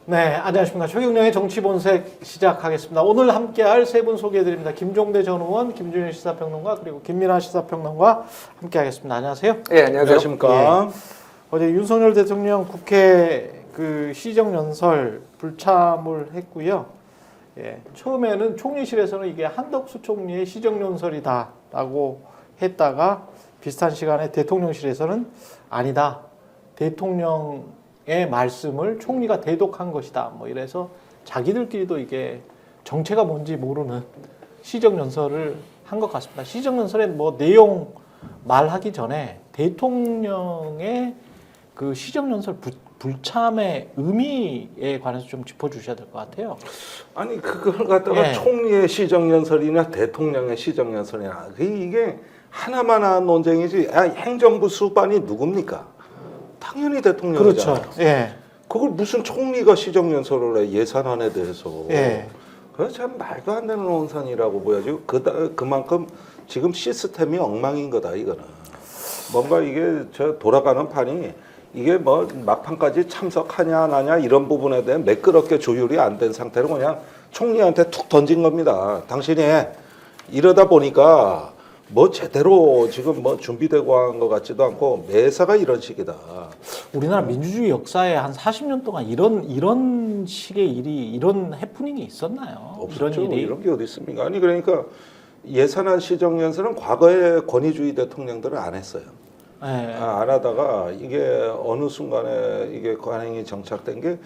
네, 안녕하십니까. 최경영의 정치본색 시작하겠습니다. 오늘 함께할 세 분 소개해드립니다. 김종대 전 의원, 김준일 시사평론가, 그리고 김민아 시사평론가 함께하겠습니다. 안녕하세요. 예, 안녕하십니까. 예. 어제 윤석열 대통령 국회 시정연설 불참을 했고요. 예, 처음에는 총리실에서는 이게 한덕수 총리의 시정연설이다라고 했다가 비슷한 시간에 대통령실에서는 아니다. 대통령의 말씀을 총리가 대독한 것이다. 뭐 이래서 자기들끼리도 이게 정체가 뭔지 모르는 시정연설을 한 것 같습니다. 시정연설의 뭐 내용 말하기 전에 대통령의 그 시정연설 불참의 의미에 관해서 좀 짚어주셔야 될 것 같아요. 아니 그걸 갖다가 예. 총리의 시정연설이나 대통령의 시정연설이나 이게 하나만한 논쟁이지. 행정부 수반이 누굽니까? 당연히 대통령이잖아요. 그렇죠. 예. 그걸 무슨 총리가 시정연설을 해, 예산안에 대해서. 예. 그거 참 말도 안 되는 논산이라고 보여지고 그만큼 지금 시스템이 엉망인 거다 이거는. 뭔가 이게 돌아가는 판이 이게 뭐 막판까지 참석하냐 안 하냐 이런 부분에 대해 매끄럽게 조율이 안 된 상태로 그냥 총리한테 툭 던진 겁니다. 당신이 이러다 보니까 뭐 제대로 지금 뭐 준비되고 한 것 같지도 않고 매사가 이런 식이다. 우리나라 민주주의 역사에 한 40년 동안 이런 식의 일이, 이런 해프닝이 있었나요? 없었죠. 이런 일이. 이런 게 어디 있습니까? 아니 그러니까 예산안 시정연설은 과거에 권위주의 대통령들은 안 했어요. 예. 안 하다가 이게 어느 순간에 이게 관행이 정착된 게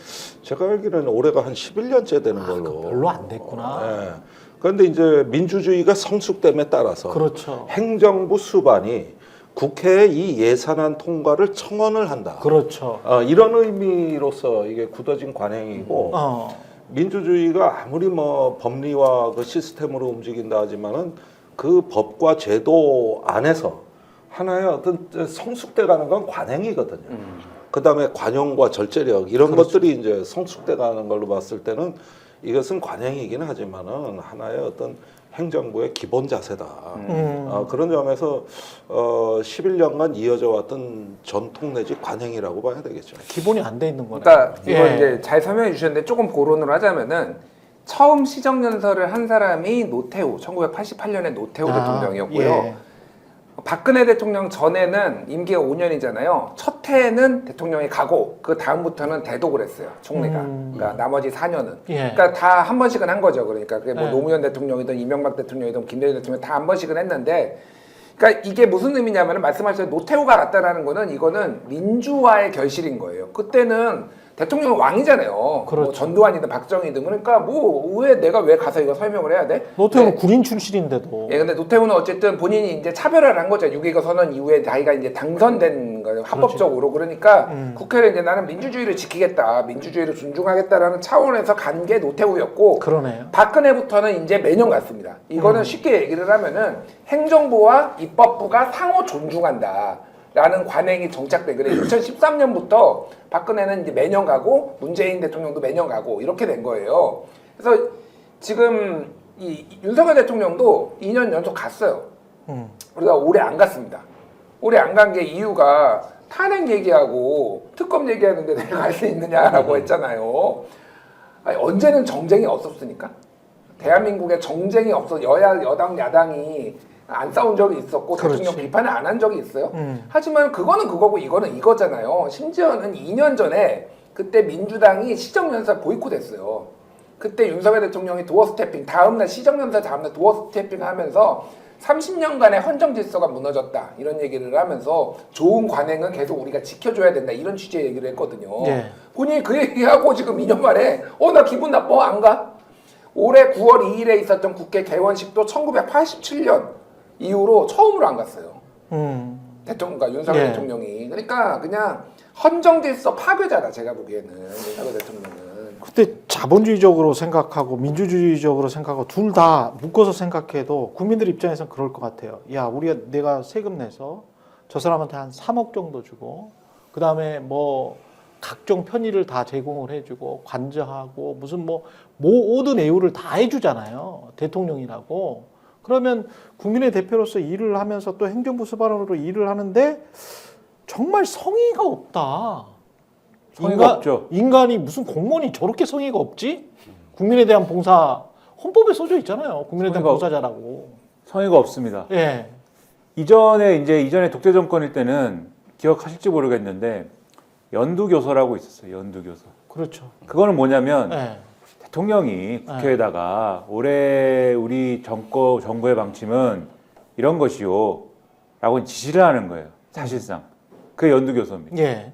제가 알기로는 올해가 한 11년째 되는 걸로. 별로 안 됐구나. 예. 그런데 이제 민주주의가 성숙됨에 따라서 그렇죠. 행정부 수반이 국회에 이 예산안 통과를 청원을 한다. 그렇죠. 이런 의미로서 이게 굳어진 관행이고 민주주의가 아무리 뭐 법리와 그 시스템으로 움직인다 하지만은 그 법과 제도 안에서 하나의 어떤 성숙돼 가는 건 관행이거든요. 그다음에 관용과 절제력 이런 그렇죠. 것들이 이제 성숙돼 가는 걸로 봤을 때는 이것은 관행이긴 하지만은 하나의 어떤 행정부의 기본 자세다. 그런 점에서 11년간 이어져 왔던 전통 내지 관행이라고 봐야 되겠죠. 기본이 안 돼 있는 거네요. 그러니까 이걸 예. 이제 잘 설명해 주셨는데 조금 고론을 하자면은 처음 시정연설을 한 사람이 노태우, 1988년에 노태우 대통령이었고요. 예. 박근혜 대통령 전에는 임기가 5년이잖아요. 첫 해에는 대통령이 가고 그 다음부터는 대독을 했어요. 총리가. 그러니까 나머지 4년은. 예. 그러니까 다 한 번씩은 한 거죠. 그러니까 그게 뭐 예. 노무현 대통령이든 이명박 대통령이든 김대중 대통령 다 한 번씩은 했는데 그러니까 이게 무슨 의미냐면은 말씀하신 노태우가 갔다라는 거는 이거는 민주화의 결실인 거예요. 그때는 대통령은 왕이잖아요. 그렇죠. 뭐 전두환이든 박정희든 그러니까 뭐 왜 내가 왜 가서 이거 설명을 해야 돼? 노태우는 네. 군인 출신인데도. 예, 근데 노태우는 어쨌든 본인이 이제 차별화를 한 거죠. 6.25 선언 이후에 자기가 이제 당선된 거예요. 합법적으로. 그러니까 국회를 이제 나는 민주주의를 지키겠다. 민주주의를 존중하겠다라는 차원에서 간 게 노태우였고. 그러네요. 박근혜부터는 이제 매년 갔습니다. 이거는 쉽게 얘기를 하면은 행정부와 입법부가 상호 존중한다. 라는 관행이 정착돼. 그래 2013년부터 박근혜는 이제 매년 가고 문재인 대통령도 매년 가고 이렇게 된 거예요. 그래서 지금 이 윤석열 대통령도 2년 연속 갔어요. 우리가 올해 안 갔습니다. 올해 안 간 게 이유가 탄핵 얘기하고 특검 얘기하는데 내가 갈 수 있느냐라고 했잖아요. 아니, 언제는 정쟁이 없었으니까. 대한민국에 정쟁이 없어 여당 야당이 안 싸운 적이 있었고 그렇지. 대통령 비판을 안 한 적이 있어요. 하지만 그거는 그거고 이거는 이거잖아요. 심지어는 2년 전에 그때 민주당이 시정연설 보이콧했어요. 그때 윤석열 대통령이 도어 스태핑 다음날 시정연설 다음날 도어 스태핑 하면서 30년간의 헌정 질서가 무너졌다 이런 얘기를 하면서 좋은 관행은 계속 우리가 지켜줘야 된다 이런 취지의 얘기를 했거든요. 예. 본인이 그 얘기하고 지금 2년 만에 나 기분 나빠 안 가? 올해 9월 2일에 있었던 국회 개원식도 1987년 이후로 처음으로 안 갔어요. 그러니까 윤석열 예. 대통령이. 그러니까 그냥 헌정질서 파괴자다 제가 보기에는 윤석열 대통령은. 그때 자본주의적으로 생각하고 민주주의적으로 생각하고 둘 다 묶어서 생각해도 국민들 입장에서는 그럴 것 같아요. 야, 내가 세금 내서 저 사람한테 한 3억 정도 주고 그 다음에 뭐 각종 편의를 다 제공을 해주고 관저하고 무슨 모든 애우를 다 해주잖아요. 대통령이라고. 그러면 국민의 대표로서 일을 하면서 또 행정부 수반으로 일을 하는데 정말 성의가 없다. 성의가 없죠. 인간이 무슨 공무원이 저렇게 성의가 없지? 국민에 대한 봉사 헌법에 써져 있잖아요. 국민에 대한 성의가 봉사자라고. 성의가 없습니다. 예. 이전에 독재 정권일 때는 기억하실지 모르겠는데 연두교서라고 있었어요. 연두교서. 그렇죠. 그거는 뭐냐면 예. 대통령이 국회에다가 올해 우리 정부의 방침은 이런 것이요 라고 지시를 하는 거예요. 사실상. 그게 연두교서입니다. 예.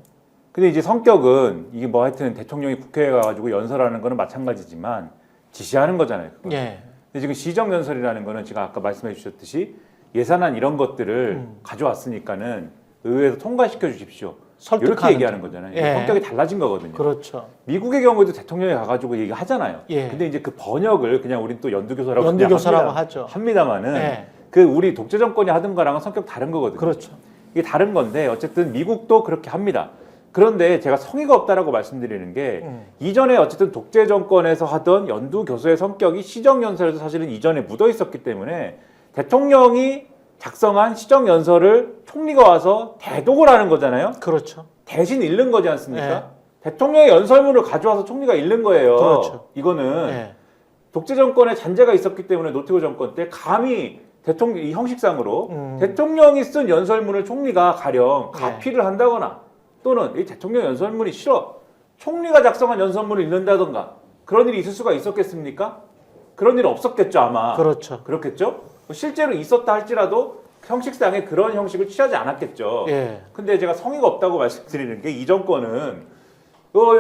근데 이제 성격은 이게 뭐 하여튼 대통령이 국회에 가가지고 연설하는 거는 마찬가지지만 지시하는 거잖아요. 그건. 예. 근데 지금 시정연설이라는 거는 제가 아까 말씀해 주셨듯이 예산안 이런 것들을 가져왔으니까는 의회에서 통과시켜 주십시오. 이렇게 설득하는 얘기하는 거잖아요. 예. 성격이 달라진 거거든요. 그렇죠. 미국의 경우에도 대통령이 가가지고 얘기하잖아요. 예. 근데 이제 그 번역을 그냥 우린 또 연두교서라고 연두교서라고 하죠. 합니다만은 예. 그 우리 독재 정권이 하던 거랑은 성격 다른 거거든요. 그렇죠. 이게 다른 건데 어쨌든 미국도 그렇게 합니다. 그런데 제가 성의가 없다라고 말씀드리는 게 이전에 어쨌든 독재 정권에서 하던 연두교서의 성격이 시정연설에서 사실은 이전에 묻어 있었기 때문에 대통령이 작성한 시정연설을 총리가 와서 대독을 하는 거잖아요. 그렇죠. 대신 읽는 거지 않습니까? 네. 대통령의 연설문을 가져와서 총리가 읽는 거예요. 그렇죠. 이거는 예. 독재 정권의 잔재가 있었기 때문에 노태우 정권 때 감히 대통령 이 형식상으로 대통령이 쓴 연설문을 총리가 가령 가피를 한다거나 또는 이 대통령 연설문이 싫어 총리가 작성한 연설문을 읽는다던가 그런 일이 있을 수가 있었겠습니까? 그런 일은 없었겠죠 아마. 그렇죠. 그렇겠죠? 실제로 있었다 할지라도 형식상에 그런 형식을 취하지 않았겠죠. 예. 근데 제가 성의가 없다고 말씀드리는 게 이 정권은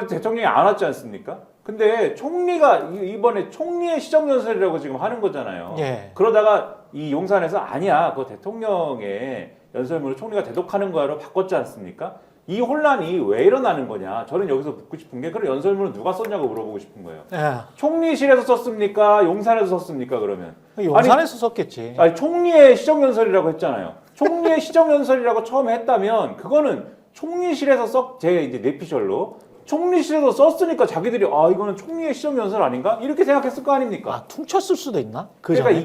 대통령이 안 왔지 않습니까? 근데 총리가 이번에 총리의 시정연설이라고 지금 하는 거잖아요. 예. 그러다가 이 용산에서 아니야, 그 대통령의 연설문을 총리가 대독하는 거야로 바꿨지 않습니까? 이 혼란이 왜 일어나는 거냐? 저는 여기서 묻고 싶은 게 그럼 연설문을 누가 썼냐고 물어보고 싶은 거예요. 예. 총리실에서 썼습니까? 용산에서 썼습니까? 그러면 용산에서 썼겠지. 아니 총리의 시정연설이라고 했잖아요. 총리의 시정연설이라고 처음에 했다면 그거는 총리실에서 제 이제 내피셜로 총리실에서 썼으니까 자기들이 이거는 총리의 시정연설 아닌가? 이렇게 생각했을 거 아닙니까? 퉁쳤을 수도 있나? 그러니까 전에?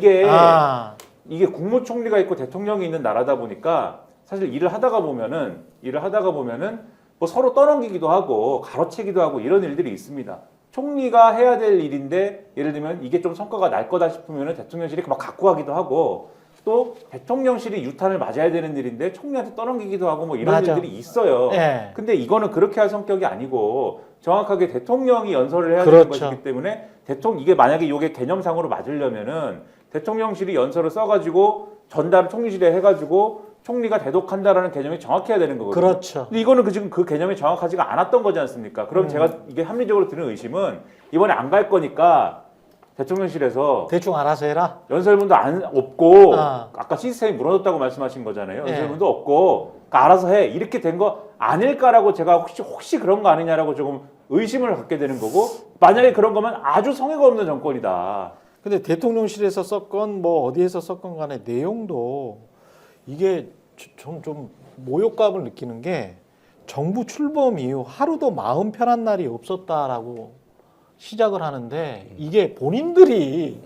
이게 국무총리가 있고 대통령이 있는 나라다 보니까 사실 일을 하다가 보면은 뭐 서로 떠넘기기도 하고 가로채기도 하고 이런 일들이 있습니다. 총리가 해야 될 일인데 예를 들면 이게 좀 성과가 날 거다 싶으면은 대통령실이 막 갖고 가기도 하고 또 대통령실이 유탄을 맞아야 되는 일인데 총리한테 떠넘기기도 하고 뭐 이런 맞아. 일들이 있어요. 예. 근데 이거는 그렇게 할 성격이 아니고 정확하게 대통령이 연설을 해야 되는 그렇죠. 것이기 때문에 이게 만약에 이게 개념상으로 맞으려면은 대통령실이 연설을 써가지고 전달 총리실에 해가지고 총리가 대독한다라는 개념이 정확해야 되는 거거든요. 그렇죠. 근데 이거는 지금 그 개념이 정확하지가 않았던 거지 않습니까? 그럼 제가 이게 합리적으로 드는 의심은 이번에 안 갈 거니까 대통령실에서 대충 알아서 해라. 연설문도 없고 아. 아까 시스템이 무너졌다고 말씀하신 거잖아요. 예. 연설문도 없고 그러니까 알아서 해 이렇게 된 거 아닐까라고 제가 혹시 그런 거 아니냐라고 조금 의심을 갖게 되는 거고 만약에 그런 거면 아주 성의가 없는 정권이다. 근데 대통령실에서 썼건 뭐 어디에서 썼건 간에 내용도 이게 좀 모욕감을 느끼는 게 정부 출범 이후 하루도 마음 편한 날이 없었다라고 시작을 하는데 이게 본인들이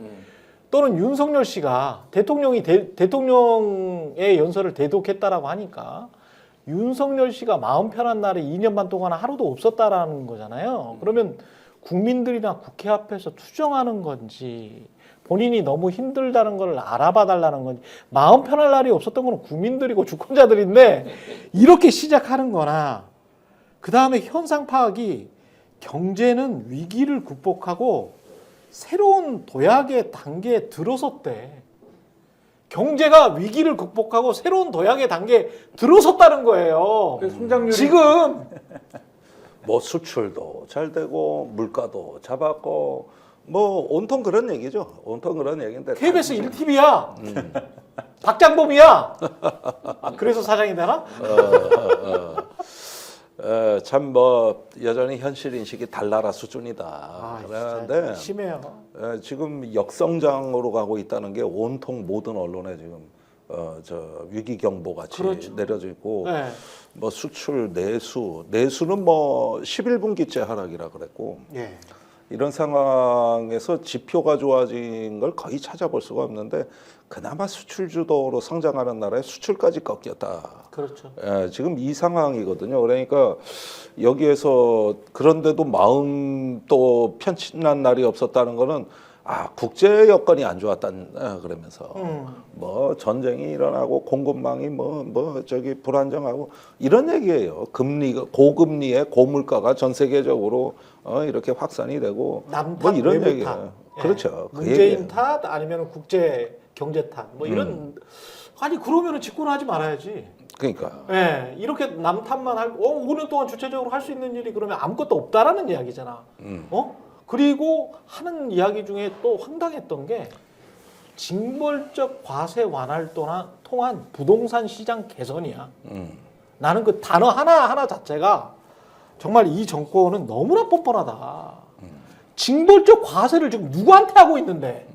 또는 윤석열 씨가 대통령의 연설을 대독했다라고 하니까 윤석열 씨가 마음 편한 날이 2년 반 동안 하루도 없었다라는 거잖아요. 그러면 국민들이나 국회 앞에서 투정하는 건지 본인이 너무 힘들다는 걸 알아봐 달라는 건지 마음 편할 날이 없었던 건 국민들이고 주권자들인데 이렇게 시작하는 거나 그 다음에 현상 파악이 경제는 위기를 극복하고 새로운 도약의 단계에 들어섰대. 경제가 위기를 극복하고 새로운 도약의 단계에 들어섰다는 거예요. 성장률이 지금 뭐 수출도 잘 되고 물가도 잡았고 뭐 온통 그런 얘기죠. 온통 그런 얘기인데 KBS 1TV야. 박장범이야. 그래서 사장이 되나? 참 뭐 여전히 현실 인식이 달나라 수준이다. 그런데 심해요. 지금 역성장으로 가고 있다는 게 온통 모든 언론에 지금 저 위기 경보 같이 그렇죠. 내려져 있고 네. 뭐 수출 내수는 뭐 11분기째 하락이라 그랬고 예. 이런 상황에서 지표가 좋아진 걸 거의 찾아볼 수가 없는데 그나마 수출 주도로 성장하는 나라의 수출까지 꺾였다. 그렇죠. 지금 이 상황이거든요. 그러니까 여기에서 그런데도 마음 또 편친한 날이 없었다는 거는 국제 여건이 안 좋았단 그러면서 뭐 전쟁이 일어나고 공급망이 뭐 저기 불안정하고 이런 얘기예요. 고금리에 고물가가 전 세계적으로 이렇게 확산이 되고 남탓, 뭐 이런 외부 얘기예요. 탓. 예. 그렇죠. 그 문재인 얘기예요. 탓 아니면 국제 경제 탓 뭐 이런 아니 그러면은 집권하지 말아야지. 그러니까 예, 이렇게 남 탓만 할 5년 동안 주체적으로 할 수 있는 일이 그러면 아무것도 없다라는 이야기잖아. 그리고 하는 이야기 중에 또 황당했던 게 징벌적 과세 완화를 통한 부동산 시장 개선이야. 나는 그 단어 하나 자체가 정말 이 정권은 너무나 뻔뻔하다. 징벌적 과세를 지금 누구한테 하고 있는데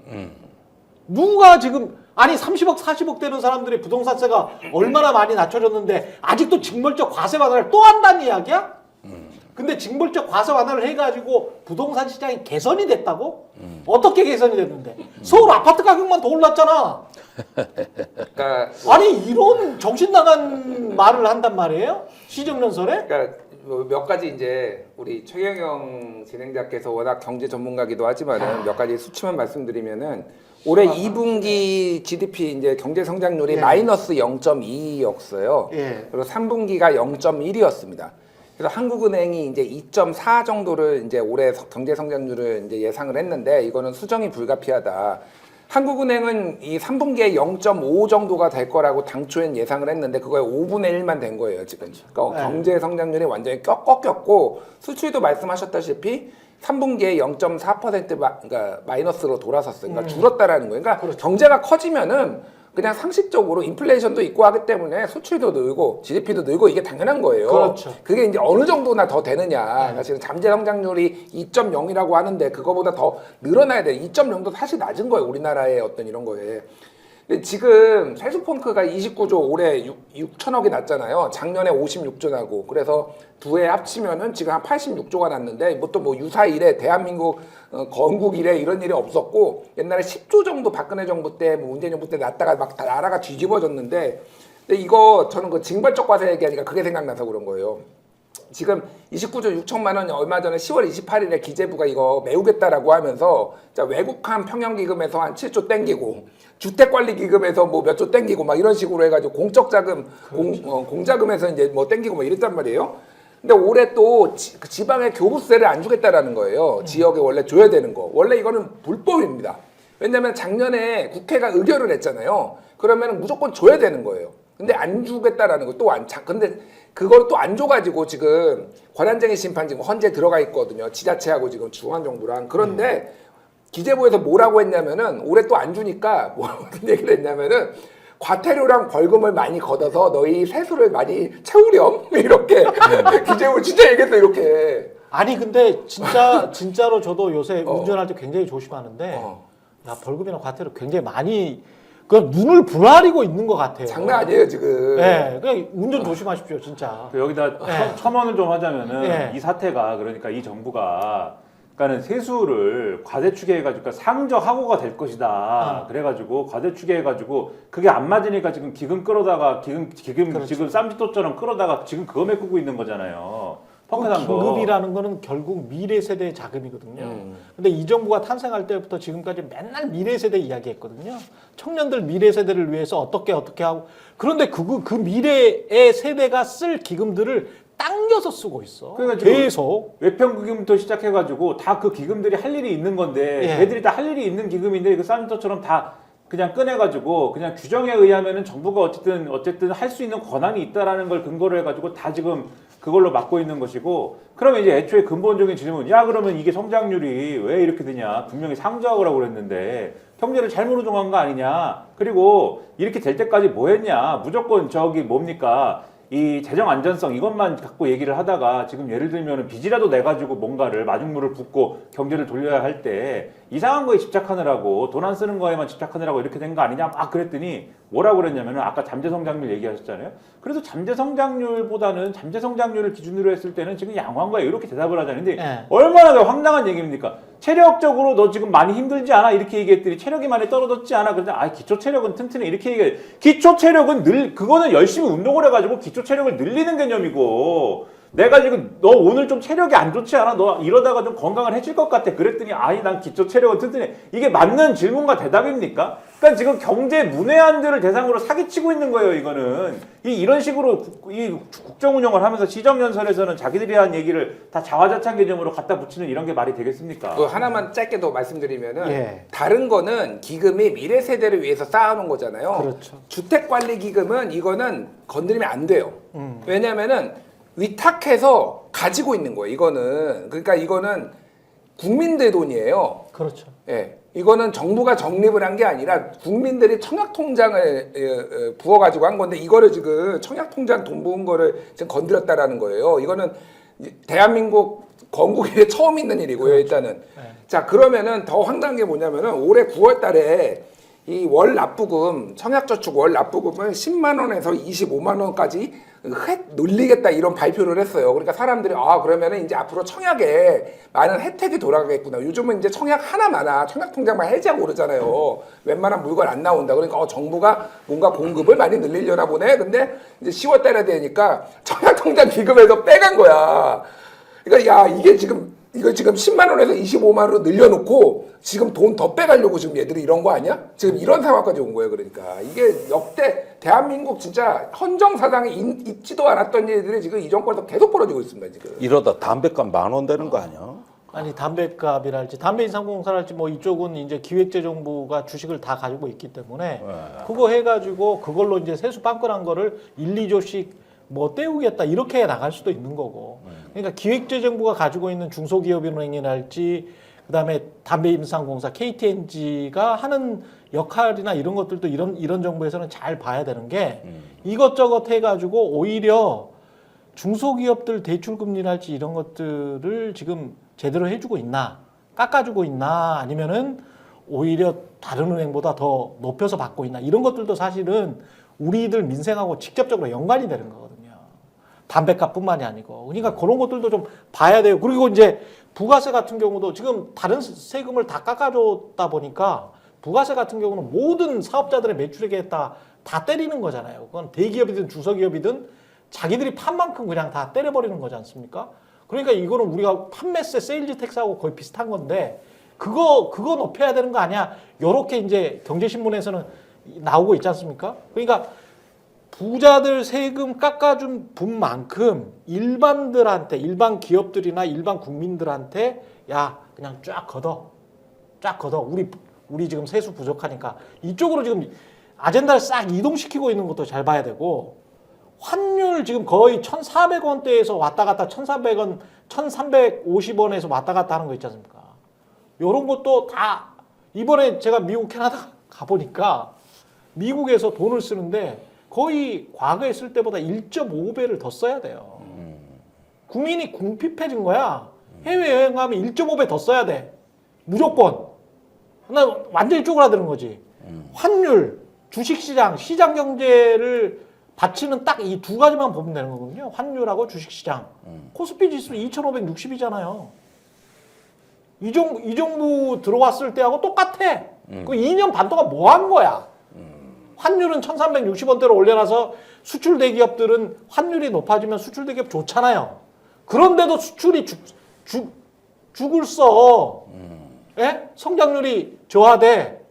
누가 지금 아니 30억 40억 되는 사람들의 부동산세가 얼마나 많이 낮춰졌는데 아직도 징벌적 과세 완화를 또 한다는 이야기야? 근데 징벌적 과세 완화를 해가지고 부동산 시장이 개선이 됐다고? 어떻게 개선이 됐는데? 서울 아파트 가격만 더 올랐잖아. 그러니까 아니 이런 정신 나간 말을 한단 말이에요? 시정연설에? 그러니까 몇 가지 이제 우리 최경영 진행자께서 워낙 경제 전문가기도 하지만은 몇 가지 수치만 말씀드리면은 올해 2분기 GDP 이제 경제 성장률이 예. 마이너스 0.2였어요. 예. 그리고 3분기가 0.1이었습니다. 그래서 한국은행이 이제 2.4 정도를 이제 올해 경제 성장률을 이제 예상을 했는데 이거는 수정이 불가피하다. 한국은행은 이 3분기에 0.5 정도가 될 거라고 당초엔 예상을 했는데 그거에 5분의 1만 된 거예요, 지금. 그러니까 네. 경제 성장률이 완전히 꺾였고 수출도 말씀하셨다시피 3분기에 0.4% 그러니까 마이너스로 돌아섰어요. 그러니까 줄었다라는 거예요. 그러니까 경제가 커지면은 그냥 상식적으로 인플레이션도 있고 하기 때문에 수출도 늘고 GDP도 늘고 이게 당연한 거예요. 그렇죠. 그게 이제 어느 정도나 더 되느냐. 사실은 잠재 성장률이 2.0이라고 하는데 그거보다 더 늘어나야 돼. 2.0도 사실 낮은 거예요. 우리나라의 어떤 이런 거에. 근데 지금 세수펑크가 29조 올해 6천억이 났잖아요. 작년에 56조 나고. 그래서 두 해 합치면은 지금 한 86조가 났는데 뭐 또 뭐 유사 이래 대한민국 건국 이래 이런 일이 없었고 옛날에 10조 정도 박근혜 정부 때 뭐 문재인 정부 때 났다가 막 다 나라가 뒤집어졌는데 근데 이거 저는 그 징벌적 과세 얘기하니까 그게 생각나서 그런 거예요. 지금 29조 6천만 원이 얼마 전에 10월 28일에 기재부가 이거 메우겠다라고 하면서 자, 외국한 평형기금에서 한 7조 땡기고 주택관리기금에서 뭐 몇 조 땡기고 막 이런 식으로 해가지고 공적 자금 공자금에서 이제 뭐 땡기고 뭐 이랬단 말이에요. 근데 올해 또 지방에 교부세를 안 주겠다라는 거예요. 지역에 원래 줘야 되는 거. 원래 이거는 불법입니다. 왜냐면 작년에 국회가 의결을 했잖아요. 그러면 무조건 줘야 되는 거예요. 근데 안 주겠다라는 거 또 안 근데 그걸 또 안 줘가지고 지금 권한쟁의 심판 지금 헌재 들어가 있거든요. 지자체하고 지금 중앙정부랑. 그런데 기재부에서 뭐라고 했냐면은 올해 또 안 주니까 뭐 어떤 얘기를 했냐면은 과태료랑 벌금을 많이 걷어서 너희 세수를 많이 채우렴 이렇게 기재부 진짜 얘기했어 이렇게. 아니 근데 진짜로 저도 요새 운전할 때 굉장히 조심하는데 야 벌금이나 과태료 굉장히 많이 그 눈을 부라리고 있는 것 같아요. 장난 아니에요 지금. 네, 그냥 운전 조심하십시오 진짜. 그 여기다 네. 첨언을 좀 하자면은 네. 이 사태가 그러니까 이 정부가 그러니까는 세수를 과대추계해가지고 그러니까 상저하고가 될 것이다. 그래가지고 과대추계해가지고 그게 안 맞으니까 지금 기금 끌어다가 기금 그렇죠. 지금 쌈짓돈처럼 끌어다가 지금 그거 메꾸고 있는 거잖아요. 펑크난 거. 긴급이라는 거는 결국 미래 세대의 자금이거든요. 근데 이 정부가 탄생할 때부터 지금까지 맨날 미래 세대 이야기했거든요. 청년들 미래 세대를 위해서 어떻게 하고 그런데 그 미래의 세대가 쓸 기금들을 당겨서 쓰고 있어. 그러니까 지금 계속. 외평기금부터 시작해가지고 다 그 기금들이 할 일이 있는 건데 예. 걔들이 다 할 일이 있는 기금인데 그 쌈짓돈처럼 다 그냥 꺼내가지고 그냥 규정에 의하면은 정부가 어쨌든 할 수 있는 권한이 있다라는 걸 근거로 해가지고 다 지금 그걸로 막고 있는 것이고 그러면 이제 애초에 근본적인 질문 야 그러면 이게 성장률이 왜 이렇게 되냐 분명히 상저하고라고 그랬는데 경제를 잘못 조정한 거 아니냐 그리고 이렇게 될 때까지 뭐 했냐 무조건 저기 뭡니까 이 재정 안전성 이것만 갖고 얘기를 하다가 지금 예를 들면 빚이라도 내가지고 뭔가를 마중물을 붓고 경제를 돌려야 할 때 이상한 거에 집착하느라고 돈 안 쓰는 거에만 집착하느라고 이렇게 된 거 아니냐 막 그랬더니 뭐라고 그랬냐면은 아까 잠재 성장률 얘기하셨잖아요. 그래서 잠재 성장률보다는 잠재 성장률을 기준으로 했을 때는 지금 양호한 거예요. 이렇게 대답을 하잖아요. 근데 네. 얼마나 더 황당한 얘기입니까? 체력적으로 너 지금 많이 힘들지 않아? 이렇게 얘기했더니 체력이 많이 떨어졌지 않아? 그런데 기초 체력은 튼튼해. 이렇게 얘기해. 기초 체력은 그거는 열심히 운동을 해가지고 기초 체력을 늘리는 개념이고 내가 지금 너 오늘 좀 체력이 안 좋지 않아? 너 이러다가 좀 건강을 해질 것 같아. 그랬더니 난 기초 체력은 튼튼해. 이게 맞는 질문과 대답입니까? 그러니까 지금 경제 문외한들을 대상으로 사기치고 있는 거예요. 이거는 이런 식으로 이 국정 운영을 하면서 시정 연설에서는 자기들이 한 얘기를 다 자화자찬 개념으로 갖다 붙이는 이런 게 말이 되겠습니까? 또 하나만 짧게 더 말씀드리면은 예. 다른 거는 기금이 미래 세대를 위해서 쌓아놓은 거잖아요. 그렇죠. 주택관리기금은 이거는 건드리면 안 돼요. 왜냐면은 위탁해서 가지고 있는 거예요. 이거는 그러니까 이거는 국민들 돈이에요. 그렇죠. 예, 이거는 정부가 적립을 한 게 아니라 국민들이 청약통장을 부어가지고 한 건데 이거를 지금 청약통장 돈 부은 거를 지금 건드렸다라는 거예요. 이거는 대한민국 건국 이래 처음 있는 일이고요. 일단은 자 그러면은 더 황당한 게 뭐냐면은 올해 9월달에 이 월 납부금 청약저축 월 납부금을 10만 원에서 25만 원까지 늘리겠다 이런 발표를 했어요. 그러니까 사람들이 그러면은 이제 앞으로 청약에 많은 혜택이 돌아가겠구나. 요즘은 이제 청약 하나 많아. 청약통장만 해지하고 그러잖아요. 웬만한 물건 안 나온다. 그러니까 정부가 뭔가 공급을 많이 늘리려나 보네. 근데 이제 10월 달에 되니까 청약통장 기금에서 빼간 거야. 그러니까 이게 지금 이거 지금 10만 원에서 25만 원으로 늘려놓고 지금 돈 더 빼가려고 지금 얘들이 이런 거 아니야? 지금 이런 상황까지 온 거예요. 그러니까 이게 역대 대한민국 진짜 헌정사상에 있지도 않았던 일들이 지금 이 정권에서 계속 벌어지고 있습니다. 지금. 이러다 담배값 10,000원 되는 거 아니야? 아니 담배값이랄지 담배인상공사랄지 뭐 이쪽은 이제 기획재정부가 주식을 다 가지고 있기 때문에 그거 해가지고 그걸로 이제 세수 빵끈한 거를 1, 2조씩 뭐 떼우겠다 이렇게 나갈 수도 있는 거고. 그러니까 기획재정부가 가지고 있는 중소기업은행이랄지 그다음에 담배임상공사 KTNG가 하는 역할이나 이런 것들도 이런 정부에서는 잘 봐야 되는 게 이것저것 해가지고 오히려 중소기업들 대출금리랄지 이런 것들을 지금 제대로 해주고 있나 깎아주고 있나 아니면은 오히려 다른 은행보다 더 높여서 받고 있나 이런 것들도 사실은 우리들 민생하고 직접적으로 연관이 되는 거거든요. 담배값뿐만이 아니고. 그러니까 그런 것들도 좀 봐야 돼요. 그리고 이제 부가세 같은 경우도 지금 다른 세금을 다 깎아줬다 보니까 부가세 같은 경우는 모든 사업자들의 매출액에 다 때리는 거잖아요. 그건 대기업이든 중소기업이든 자기들이 판 만큼 그냥 다 때려버리는 거지 않습니까? 그러니까 이거는 우리가 판매세 세일즈 텍스하고 거의 비슷한 건데 그거 높여야 되는 거 아니야? 요렇게 이제 경제신문에서는 나오고 있지 않습니까? 그러니까 부자들 세금 깎아준 분만큼 일반들한테 일반 기업들이나 일반 국민들한테 그냥 쫙 걷어 우리 지금 세수 부족하니까 이쪽으로 지금 아젠다를 싹 이동시키고 있는 것도 잘 봐야 되고 환율 지금 거의 1,400원대에서 왔다 갔다 1,300원 1,350원에서 왔다 갔다 하는 거 있지 않습니까? 요런 것도 다 이번에 제가 미국 캐나다 가보니까 미국에서 돈을 쓰는데 거의 과거에 쓸 때보다 1.5배를 더 써야 돼요. 국민이 궁핍해진 거야. 해외여행 가면 1.5배 더 써야 돼. 무조건. 나 완전히 쪼그라드는 거지. 환율, 주식시장, 시장 경제를 받치는 딱 이 두 가지만 보면 되는 거거든요. 환율하고 주식시장. 코스피 지수 2,560이잖아요. 이 정부 들어왔을 때하고 똑같아. 그 2년 반 동안 뭐 한 거야? 환율은 1,360원대로 올려놔서 수출 대기업들은 환율이 높아지면 수출 대기업 좋잖아요. 그런데도 수출이 죽을 써. 예? 성장률이 저하돼.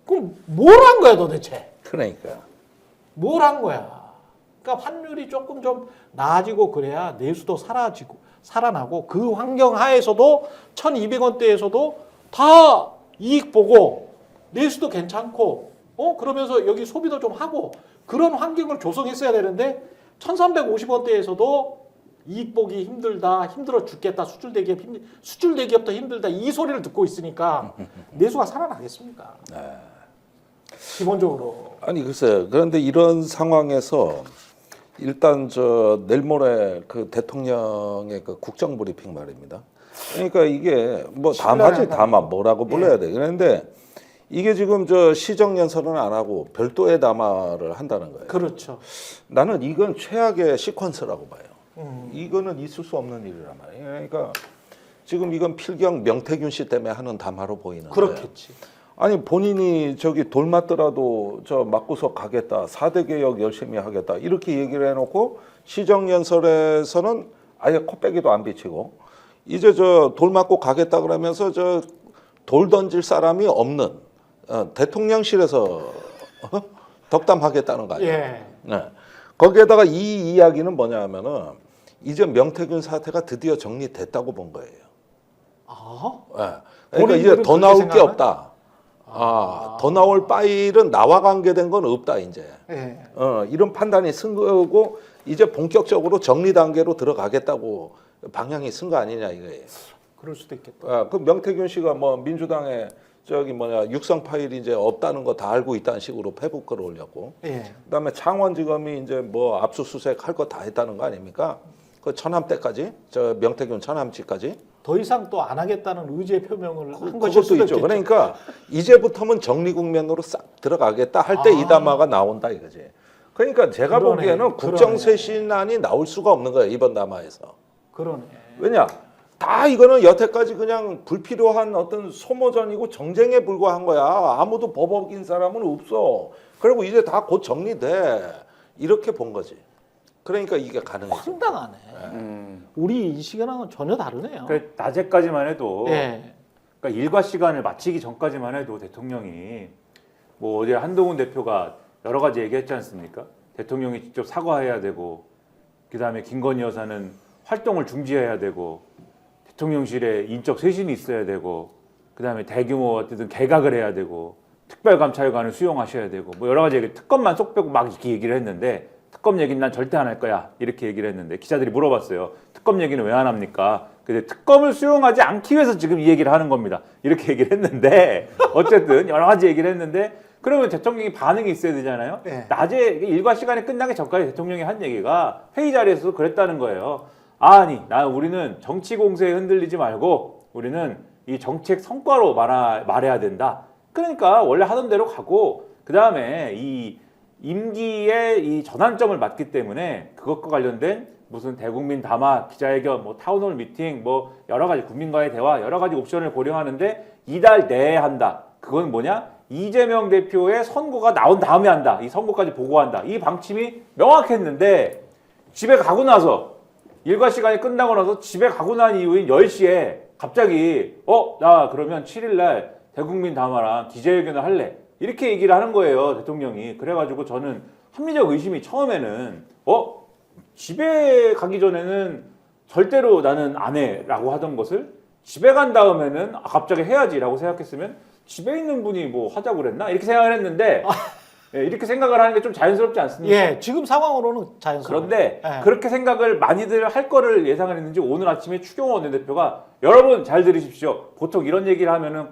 그럼 뭘 한 거야 도대체? 그러니까. 뭘 한 거야? 그러니까 환율이 조금 좀 나아지고 그래야 내수도 살아나고 그 환경 하에서도 1,200원대에서도 다 이익 보고 내수도 괜찮고 그러면서 여기 소비도 좀 하고 그런 환경을 조성했어야 되는데 1,350원대에서도 이익 보기 힘들어 죽겠다. 수출 대기업도 힘들다. 이 소리를 듣고 있으니까 내수가 살아나겠습니까? 기본적으로. 아니 글쎄 그런데 이런 상황에서 일단 내일 모레 그 대통령의 그 국정 브리핑 말입니다. 그러니까 이게 뭐 담화지 담화 뭐라고 불러야 돼. 그런데 이게 지금 저 시정 연설은 안 하고 별도의 담화를 한다는 거예요. 그렇죠. 나는 이건 최악의 시퀀스라고 봐요. 이거는 있을 수 없는 일이란 말이에요. 그러니까 지금 이건 필경 명태균 씨 때문에 하는 담화로 보이는데. 그렇겠지. 아니 본인이 저기 돌 맞더라도 저 맞고서 가겠다. 4대 개혁 열심히 하겠다. 이렇게 얘기를 해놓고 시정연설에서는 아예 코빼기도 안 비치고 이제 저 돌 맞고 가겠다 그러면서 저 돌 던질 사람이 없는 대통령실에서 덕담하겠다는 거 아니에요. 예. 네. 거기에다가 이 이야기는 뭐냐면은 이제 명태균 사태가 드디어 정리됐다고 본 거예요. 아, 네. 그러니까 이제 본인들은 더 그렇게 나올 게 생각하나? 없다. 더 나올 파일은 나와 관계된 건 없다 이제. 예. 이런 판단이 쓴 거고 이제 본격적으로 정리 단계로 들어가겠다고 방향이 쓴 거 아니냐 이거예요. 그럴 수도 있겠다. 그 명태균 씨가 뭐 민주당에 저기 뭐냐 육성 파일이 이제 없다는 거 다 알고 있다는 식으로 페북 글을 올렸고, 예. 그다음에 창원지검이 이제 뭐 압수수색 할 거 다 했다는 거 아닙니까? 그 천암 때까지 저 명태균 천암지까지 더 이상 또 안 하겠다는 의지의 표명을 한 것일 그것도 수도 있죠. 있겠죠. 그러니까 이제부터는 정리 국면으로 싹 들어가겠다 할 때 이 담화가 나온다 이거지. 그러니까 제가 그러네. 보기에는 국정쇄신안이 나올 수가 없는 거예요 이번 담화에서. 그러네. 왜냐? 다 이거는 여태까지 그냥 불필요한 어떤 소모전이고 정쟁에 불과한 거야. 아무도 법 어긴 사람은 없어. 그리고 이제 다 곧 정리돼. 이렇게 본 거지. 그러니까 이게 가능해져. 황당하네. 우리 이 시간하고는 전혀 다르네요. 그러니까 낮에까지만 해도 예. 그러니까 일과 시간을 마치기 전까지만 해도 대통령이 뭐 어제 한동훈 대표가 여러 가지 얘기했지 않습니까? 대통령이 직접 사과해야 되고 그다음에 김건희 여사는 활동을 중지해야 되고 대통령실에 인적 쇄신이 있어야 되고 그다음에 대규모 어쨌든 개각을 해야 되고 특별감찰관을 수용하셔야 되고 뭐 여러 가지 얘기 특검만 쏙 빼고 막 이렇게 얘기를 했는데 특검 얘기는 난 절대 안 할 거야 이렇게 얘기를 했는데 기자들이 물어봤어요. 특검 얘기는 왜 안 합니까? 근데 특검을 수용하지 않기 위해서 지금 이 얘기를 하는 겁니다. 이렇게 얘기를 했는데 어쨌든 여러 가지 얘기를 했는데 그러면 대통령이 반응이 있어야 되잖아요. 네. 낮에 일과 시간이 끝나기 전까지 대통령이 한 얘기가 회의 자리에서도 그랬다는 거예요. 아니, 우리는 정치 공세에 흔들리지 말고 우리는 이 정책 성과로 말해야 된다. 그러니까 원래 하던 대로 가고 그 다음에 이 임기의 이 전환점을 맞기 때문에 그것과 관련된 무슨 대국민 담화, 기자회견, 뭐 타운홀 미팅, 뭐 여러 가지 국민과의 대화, 여러 가지 옵션을 고려하는데 이달 내에 한다. 그건 뭐냐? 이재명 대표의 선고가 나온 다음에 한다. 이 선고까지 보고한다. 이 방침이 명확했는데 집에 가고 나서 일과 시간이 끝나고 나서 집에 가고 난 이후인 10시에 갑자기 나 그러면 7일 날 대국민 담화랑 기자회견을 할래. 이렇게 얘기를 하는 거예요, 대통령이. 그래가지고 저는 합리적 의심이 처음에는 집에 가기 전에는 절대로 나는 안 해라고 하던 것을 집에 간 다음에는 갑자기 해야지라고 생각했으면 집에 있는 분이 뭐 하자고 그랬나? 이렇게 생각을 했는데 이렇게 생각을 하는 게 좀 자연스럽지 않습니까? 예, 지금 상황으로는 자연스러워. 그런데 예. 그렇게 생각을 많이들 할 거를 예상을 했는지 오늘 아침에 추경호 원내대표가 여러분 잘 들으십시오. 보통 이런 얘기를 하면은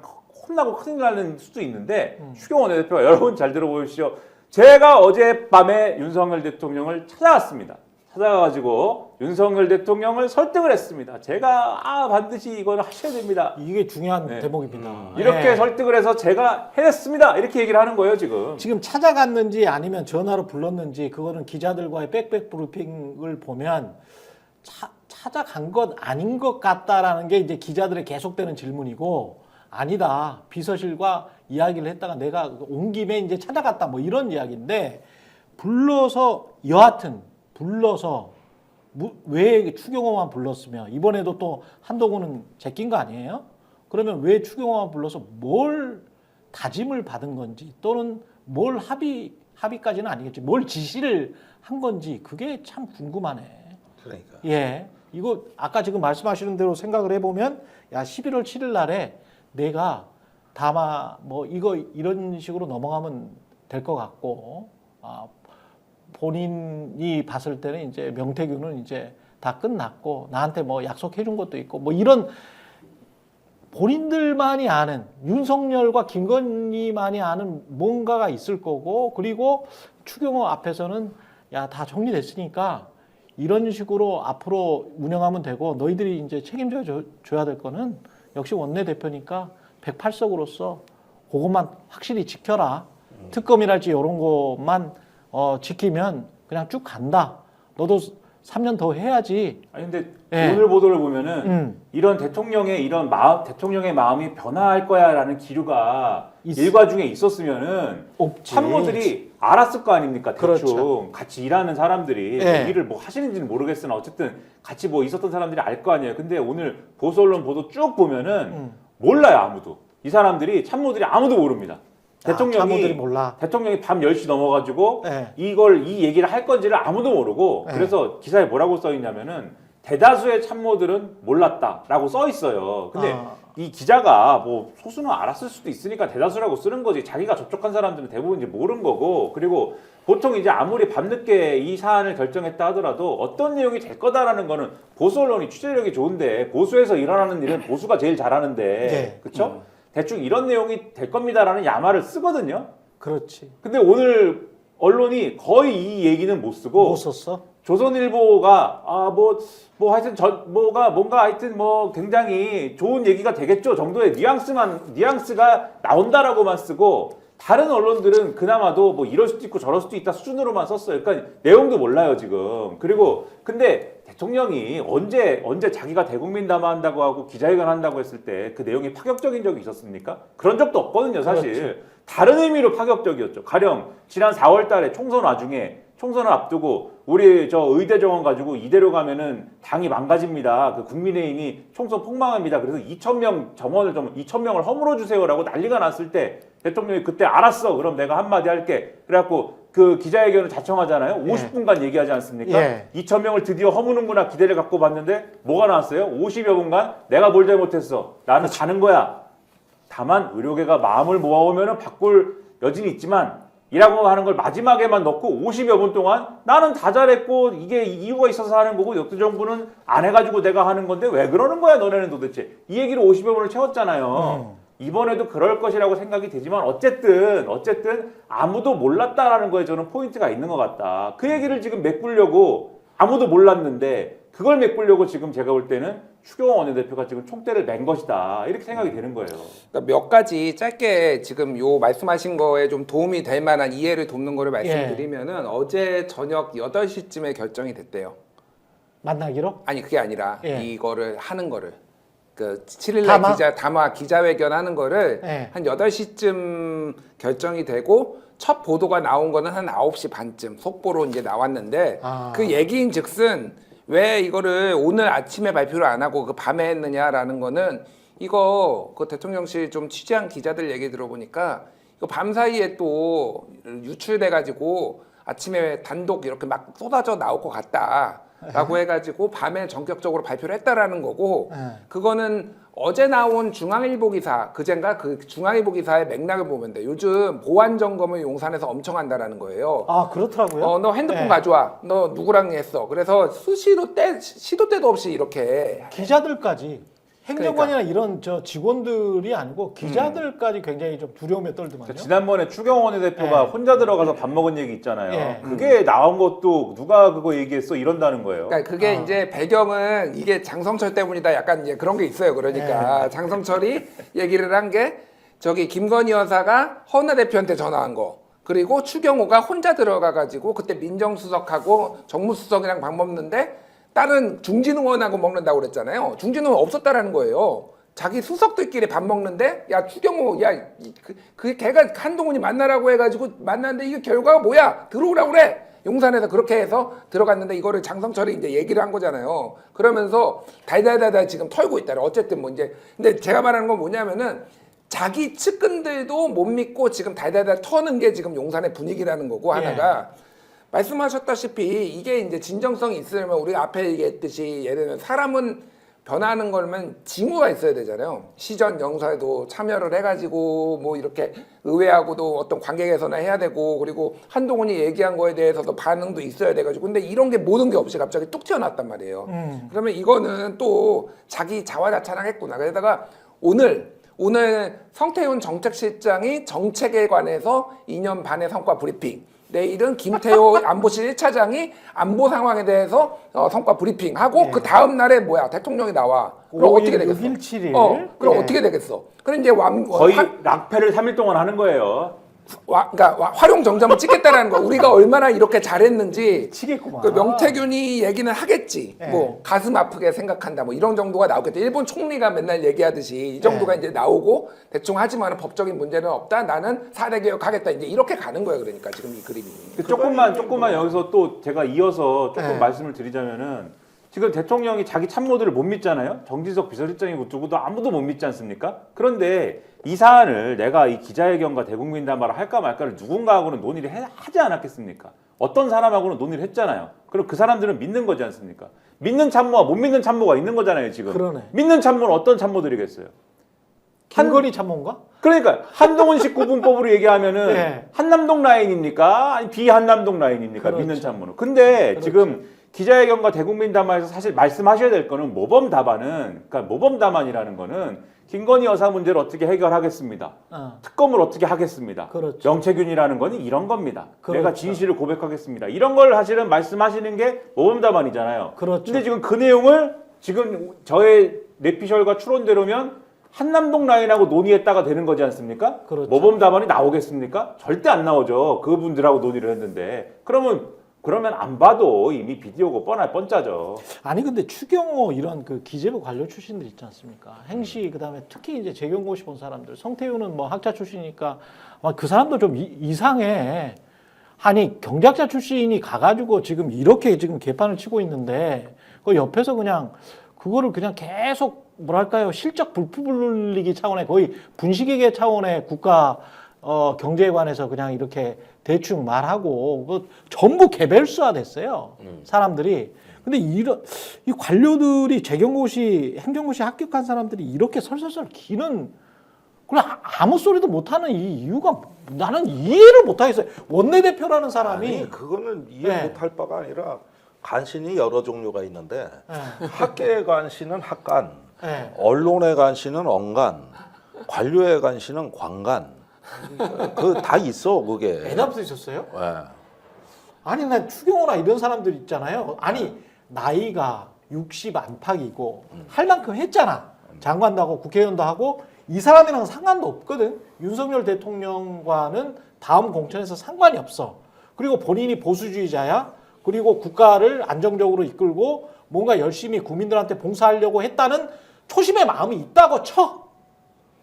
혼나고 큰일 나는 수도 있는데 추경호 원내대표가 여러분 잘 들어보십시오. 제가 어젯밤에 윤석열 대통령을 찾아갔습니다. 찾아가가지고 윤석열 대통령을 설득을 했습니다. 제가 반드시 이거는 하셔야 됩니다. 이게 중요한 네. 대목입니다. 이렇게 예. 설득을 해서 제가 해냈습니다. 이렇게 얘기를 하는 거예요 지금. 지금 찾아갔는지 아니면 전화로 불렀는지 그거는 기자들과의 백백 브리핑을 보면 찾아간 것 아닌 것 같다라는 게 이제 기자들의 계속되는 질문이고 아니다. 비서실과 이야기를 했다가 내가 온 김에 이제 찾아갔다 뭐 이런 이야기인데 불러서 여하튼 불러서 왜 추경호만 불렀으며 이번에도 또 한동훈은 제낀 거 아니에요? 그러면 왜 추경호만 불러서 뭘 다짐을 받은 건지 또는 뭘 합의까지는 아니겠지 뭘 지시를 한 건지 그게 참 궁금하네. 그러니까. 예, 이거 아까 지금 말씀하시는 대로 생각을 해보면 11월 7일 날에 내가 다마 뭐 이거 이런 식으로 넘어가면 될 것 같고 본인이 봤을 때는 이제 명태균은 이제 다 끝났고 나한테 뭐 약속해 준 것도 있고 뭐 이런 본인들만이 아는 윤석열과 김건희만이 아는 뭔가가 있을 거고 그리고 추경호 앞에서는 다 정리됐으니까 이런 식으로 앞으로 운영하면 되고 너희들이 이제 책임져 줘야 될 거는 역시 원내대표니까 108석으로서 그것만 확실히 지켜라. 특검이랄지 이런 것만 지키면 그냥 쭉 간다. 너도 3년 더 해야지. 아니 근데 예. 오늘 보도를 보면은 이런 대통령의 이런 마음, 대통령의 마음이 변화할 거야라는 기류가 일과 중에 있었으면은 없지. 참모들이 알았을 거 아닙니까? 대충 그렇죠. 같이 일하는 사람들이 예. 일을 뭐 하시는지는 모르겠으나 어쨌든 같이 뭐 있었던 사람들이 알 거 아니에요. 근데 오늘 보수 언론 보도 쭉 보면은 몰라요 아무도. 이 사람들이 참모들이 아무도 모릅니다. 참모들이 몰라. 대통령이 밤 10시 넘어가지고 예. 이 얘기를 할 건지를 아무도 모르고 예. 그래서 기사에 뭐라고 써 있냐면은 대다수의 참모들은 몰랐다라고 써 있어요. 근데 이 기자가 뭐 소수는 알았을 수도 있으니까 대다수라고 쓰는 거지. 자기가 접촉한 사람들은 대부분 이제 모른 거고. 그리고 보통 이제 아무리 밤늦게 이 사안을 결정했다 하더라도 어떤 내용이 될 거다라는 거는 보수 언론이 취재력이 좋은데 보수에서 일어나는 일은 보수가 제일 잘하는데 네. 그렇죠? 대충 이런 내용이 될 겁니다라는 야마를 쓰거든요. 그렇지. 근데 오늘 언론이 거의 이 얘기는 못 쓰고 못 썼어? 조선일보가 뭐 하여튼 뭔가 하여튼 뭐 굉장히 좋은 얘기가 되겠죠 정도의 뉘앙스가 나온다라고만 쓰고 다른 언론들은 그나마도 뭐 이럴 수도 있고 저럴 수도 있다 수준으로만 썼어요. 그러니까 내용도 몰라요 지금. 그리고 근데 대통령이 언제 자기가 대국민 담화한다고 하고 기자회견 한다고 했을 때 그 내용이 파격적인 적이 있었습니까? 그런 적도 없거든요 사실. 그렇지. 다른 의미로 파격적이었죠. 가령 지난 4월 달에 총선 와중에 총선을 앞두고 우리 저 의대 정원 가지고 이대로 가면은 당이 망가집니다. 그 국민의힘이 총선 폭망합니다. 그래서 2,000명을 허물어 주세요라고 난리가 났을 때 대통령이 그때 알았어. 그럼 내가 한마디 할게. 그래갖고 그 기자회견을 자청하잖아요. 50분간 얘기하지 않습니까? 예. 2,000명을 드디어 허무는구나 기대를 갖고 봤는데 뭐가 나왔어요? 50여 분간 내가 뭘 잘못했어. 나는 가는 거야. 다만 의료계가 마음을 모아오면 바꿀 여진이 있지만 이라고 하는 걸 마지막에만 넣고 50여 분 동안 나는 다 잘했고 이게 이유가 있어서 하는 거고 역대 정부는 안 해가지고 내가 하는 건데 왜 그러는 거야 너네는 도대체. 이 얘기로 50여 분을 채웠잖아요. 이번에도 그럴 것이라고 생각이 되지만 어쨌든 아무도 몰랐다라는 거에 저는 포인트가 있는 것 같다. 그 얘기를 지금 메꾸려고 아무도 몰랐는데 그걸 메꾸려고 지금 제가 볼 때는 추경호 원내대표가 지금 총대를 맨 것이다 이렇게 생각이 되는 거예요. 그러니까 몇 가지 짧게 지금 요 말씀하신 거에 좀 도움이 될 만한 이해를 돕는 거를 말씀드리면은 어제 저녁 8시쯤에 결정이 됐대요. 만나기로? 아니 그게 아니라 예. 이거를 하는 거를 그 7일날 담화 기자회견 하는 거를 예. 한 8시쯤 결정이 되고 첫 보도가 나온 거는 한 9시 반쯤 속보로 이제 나왔는데 그 얘기인 즉슨 왜 이거를 오늘 아침에 발표를 안 하고 그 밤에 했느냐라는 거는 이거 그 대통령실 좀 취재한 기자들 얘기 들어보니까 이거 밤 사이에 또 유출돼 가지고 아침에 단독 이렇게 막 쏟아져 나올 것 같다라고 해가지고 밤에 전격적으로 발표를 했다라는 거고 그거는 어제 나온 중앙일보 기사 그젠가 그 중앙일보 기사의 맥락을 보면 돼. 요즘 보안 점검을 용산에서 엄청 한다라는 거예요. 아 그렇더라고요. 너 핸드폰 예. 가져와. 너 누구랑 했어. 그래서 수시로 시도 때도 없이 이렇게 기자들까지 행정관이나 이런 저 직원들이 아니고 기자들까지 굉장히 좀 두려움에 떨더만요. 그러니까 지난번에 추경호 원내대표가 예. 혼자 들어가서 밥 먹은 얘기 있잖아요. 예. 그게 나온 것도 누가 그거 얘기했어 이런다는 거예요. 그러니까 그게 이제 배경은 이게 장성철 때문이다. 약간 이제 그런 게 있어요. 그러니까 장성철이 얘기를 한 게 저기 김건희 여사가 허은하 대표한테 전화한 거. 그리고 추경호가 혼자 들어가가지고 그때 민정수석하고 정무수석이랑 밥 먹는데 다른 중진 의원하고 먹는다고 그랬잖아요. 중진 의원 없었다라는 거예요. 자기 수석들끼리 밥 먹는데 야 추경호 그 걔가 한동훈이 만나라고 해가지고 만났는데 이게 결과가 뭐야? 들어오라고 그래. 용산에서 그렇게 해서 들어갔는데 이거를 장성철이 이제 얘기를 한 거잖아요. 그러면서 달달달달 지금 털고 있다. 어쨌든 뭐 이제 근데 제가 말하는 건 뭐냐면은 자기 측근들도 못 믿고 지금 달달달 터는 게 지금 용산의 분위기라는 거고 하나가 말씀하셨다시피 이게 이제 진정성이 있으려면 우리가 앞에 얘기했듯이 예를 들면 사람은 변화하는 거면 징후가 있어야 되잖아요. 시전 영사에도 참여를 해가지고 뭐 이렇게 의회하고도 어떤 관계 개선을 해야 되고 그리고 한동훈이 얘기한 거에 대해서도 반응도 있어야 돼가지고 근데 이런 게 모든 게 없이 갑자기 뚝 튀어나왔단 말이에요. 그러면 이거는 또 자기 자화자찬하겠구나. 그러다가 오늘 성태훈 정책실장이 정책에 관해서 2년 반의 성과 브리핑 내일은 김태호 안보실 1차장이 안보 상황에 대해서 성과 브리핑하고 예. 그 다음 날에 뭐야 대통령이 나와. 그럼 5일, 어떻게 되겠어? 6일, 7일. 그럼 예. 어떻게 되겠어? 그럼 이제 거의 락패를 3일 동안 하는 거예요. 그러니까 활용 정점을 찍겠다라는 거. 우리가 얼마나 이렇게 잘했는지 치겠구만. 그 명태균이 얘기는 하겠지. 예. 뭐 가슴 아프게 생각한다. 뭐 이런 정도가 나오겠다. 일본 총리가 맨날 얘기하듯이 이 정도가 예. 이제 나오고 대충 하지만 법적인 문제는 없다. 나는 사대 개혁하겠다. 이제 이렇게 가는 거예요. 그러니까 지금 이 그림이. 조금만 여기서 또 제가 이어서 조금 네. 말씀을 드리자면은 지금 대통령이 자기 참모들을 못 믿잖아요. 정진석 비서실장이고 누구도 아무도 못 믿지 않습니까? 그런데 이 사안을 내가 이 기자회견과 대국민 담화를 할까 말까를 누군가하고는 논의를 하지 않았겠습니까? 어떤 사람하고는 논의를 했잖아요. 그럼 그 사람들은 믿는 거지 않습니까? 믿는 참모와 못 믿는 참모가 있는 거잖아요, 지금. 그러네. 믿는 참모는 어떤 참모들이겠어요? 김건희 참모인가? 그러니까 한동훈식 구분법으로 얘기하면은 네. 한남동 라인입니까? 아니 비한남동 라인입니까? 그렇죠. 믿는 참모는. 근데 그렇죠. 지금 기자회견과 대국민 담화에서 사실 말씀하셔야 될 거는 모범 답안은 그러니까 모범 답안이라는 거는 김건희 여사 문제를 어떻게 해결하겠습니다. 특검을 어떻게 하겠습니다. 그렇죠. 명태균이라는 거는 이런 겁니다. 그렇죠. 내가 진실을 고백하겠습니다. 이런 걸 사실은 말씀하시는 게 모범 답안이잖아요. 그렇죠. 근데 지금 그 내용을 지금 저의 내피셜과 추론대로면 한남동 라인하고 논의했다가 되는 거지 않습니까? 그렇죠. 모범 답안이 나오겠습니까? 절대 안 나오죠. 그분들하고 논의를 했는데. 그러면 안 봐도 이미 비디오고 뻔짜죠. 아니 근데 추경호 이런 그 기재부 관료 출신들 있지 않습니까? 행시 그다음에 특히 이제 재경고시 본 사람들, 성태우는 뭐 학자 출신이니까 그 사람도 좀 이상해. 아니 경제학자 출신이 가가지고 지금 이렇게 지금 개판을 치고 있는데 그 옆에서 그냥 그거를 그냥 계속 뭐랄까요 실적 불풀리기 차원의 거의 분식회계 차원의 국가 경제에 관해서 그냥 이렇게 대충 말하고 그 전부 개별수화 됐어요 사람들이. 근데 이 관료들이 재경고시 행정고시 합격한 사람들이 이렇게 설설설 기는 그냥 아무 소리도 못하는 이 이유가 나는 이해를 못하겠어요. 원내대표라는 사람이 아니 그거는 이해 네. 못할 바가 아니라 간신이 여러 종류가 있는데 네. 학계의 간신은 학간, 네. 언론의 간신은 언간, 관료의 간신은 관간. 그 다 있어 그게. 애답도 있었어요? 네. 아니 난 추경호나 이런 사람들 있잖아요. 아니 나이가 60 안팎이고 할 만큼 했잖아. 장관도 하고 국회의원도 하고 이 사람이랑 상관도 없거든. 윤석열 대통령과는 다음 공천에서 상관이 없어. 그리고 본인이 보수주의자야. 그리고 국가를 안정적으로 이끌고 뭔가 열심히 국민들한테 봉사하려고 했다는 초심의 마음이 있다고 쳐.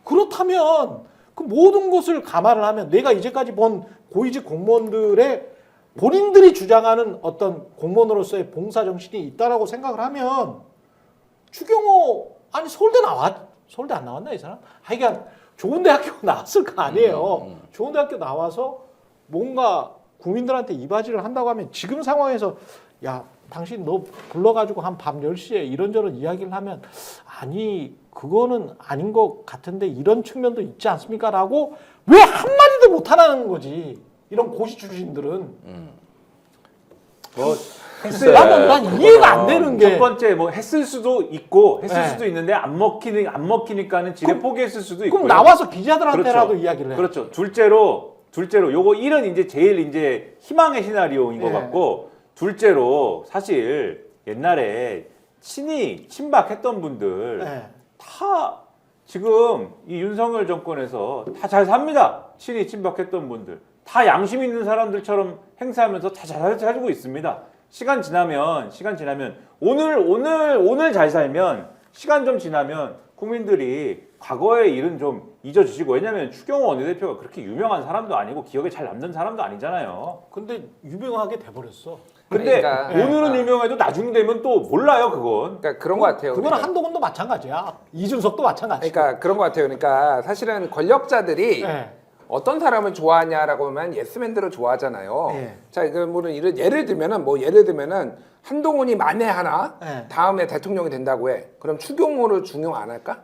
그렇다면 그 모든 것을 감안을 하면 내가 이제까지 본 고위직 공무원들의 본인들이 주장하는 어떤 공무원으로서의 봉사 정신이 있다라고 생각을 하면 추경호 아니 서울대 안 나왔나 이 사람? 하여간 좋은 대학교 나왔을 거 아니에요. 좋은 대학교 나와서 뭔가 국민들한테 이바지를 한다고 하면 지금 상황에서 야 당신 너 불러가지고 한 밤 10시에 이런저런 이야기를 하면 아니 그거는 아닌 것 같은데 이런 측면도 있지 않습니까? 라고 왜 한마디도 못하라는 거지. 이런 고시 출신들은. 뭐 난 이해가 안 되는 게. 첫 번째 뭐 했을 수도 있고 했을 네. 수도 있는데 안 먹히니까는 지레 포기했을 수도 있고. 그럼 나와서 기자들한테라도 이야기를 해. 그렇죠. 둘째로 요거 일은 이제 제일 이제 희망의 시나리오인 것 네. 같고 둘째로 사실 옛날에 친이 친박했던 분들 네. 다 지금 이 윤석열 정권에서 다 잘 삽니다. 친이 친박했던 분들 다 양심 있는 사람들처럼 행사하면서 다 잘 살고 있습니다. 시간 지나면 오늘 잘 살면 시간 좀 지나면 국민들이 과거의 일은 좀 잊어주시고 왜냐하면 추경호 원내대표가 그렇게 유명한 사람도 아니고 기억에 잘 남는 사람도 아니잖아요. 근데 유명하게 돼버렸어. 근데 그러니까, 오늘은 유명해도 나중에 되면 또 몰라요 그건. 그러니까 그런 것 같아요. 그거는 그러니까. 한동훈도 마찬가지야. 이준석도 마찬가지. 그러니까 그런 것 같아요. 그러니까 사실은 권력자들이 네. 어떤 사람을 좋아하냐라고 하면 예스맨들을 좋아하잖아요. 네. 자, 이거 예를 들면은 한동훈이 만에 하나 네. 다음에 대통령이 된다고 해. 그럼 추경호를 중용 안 할까?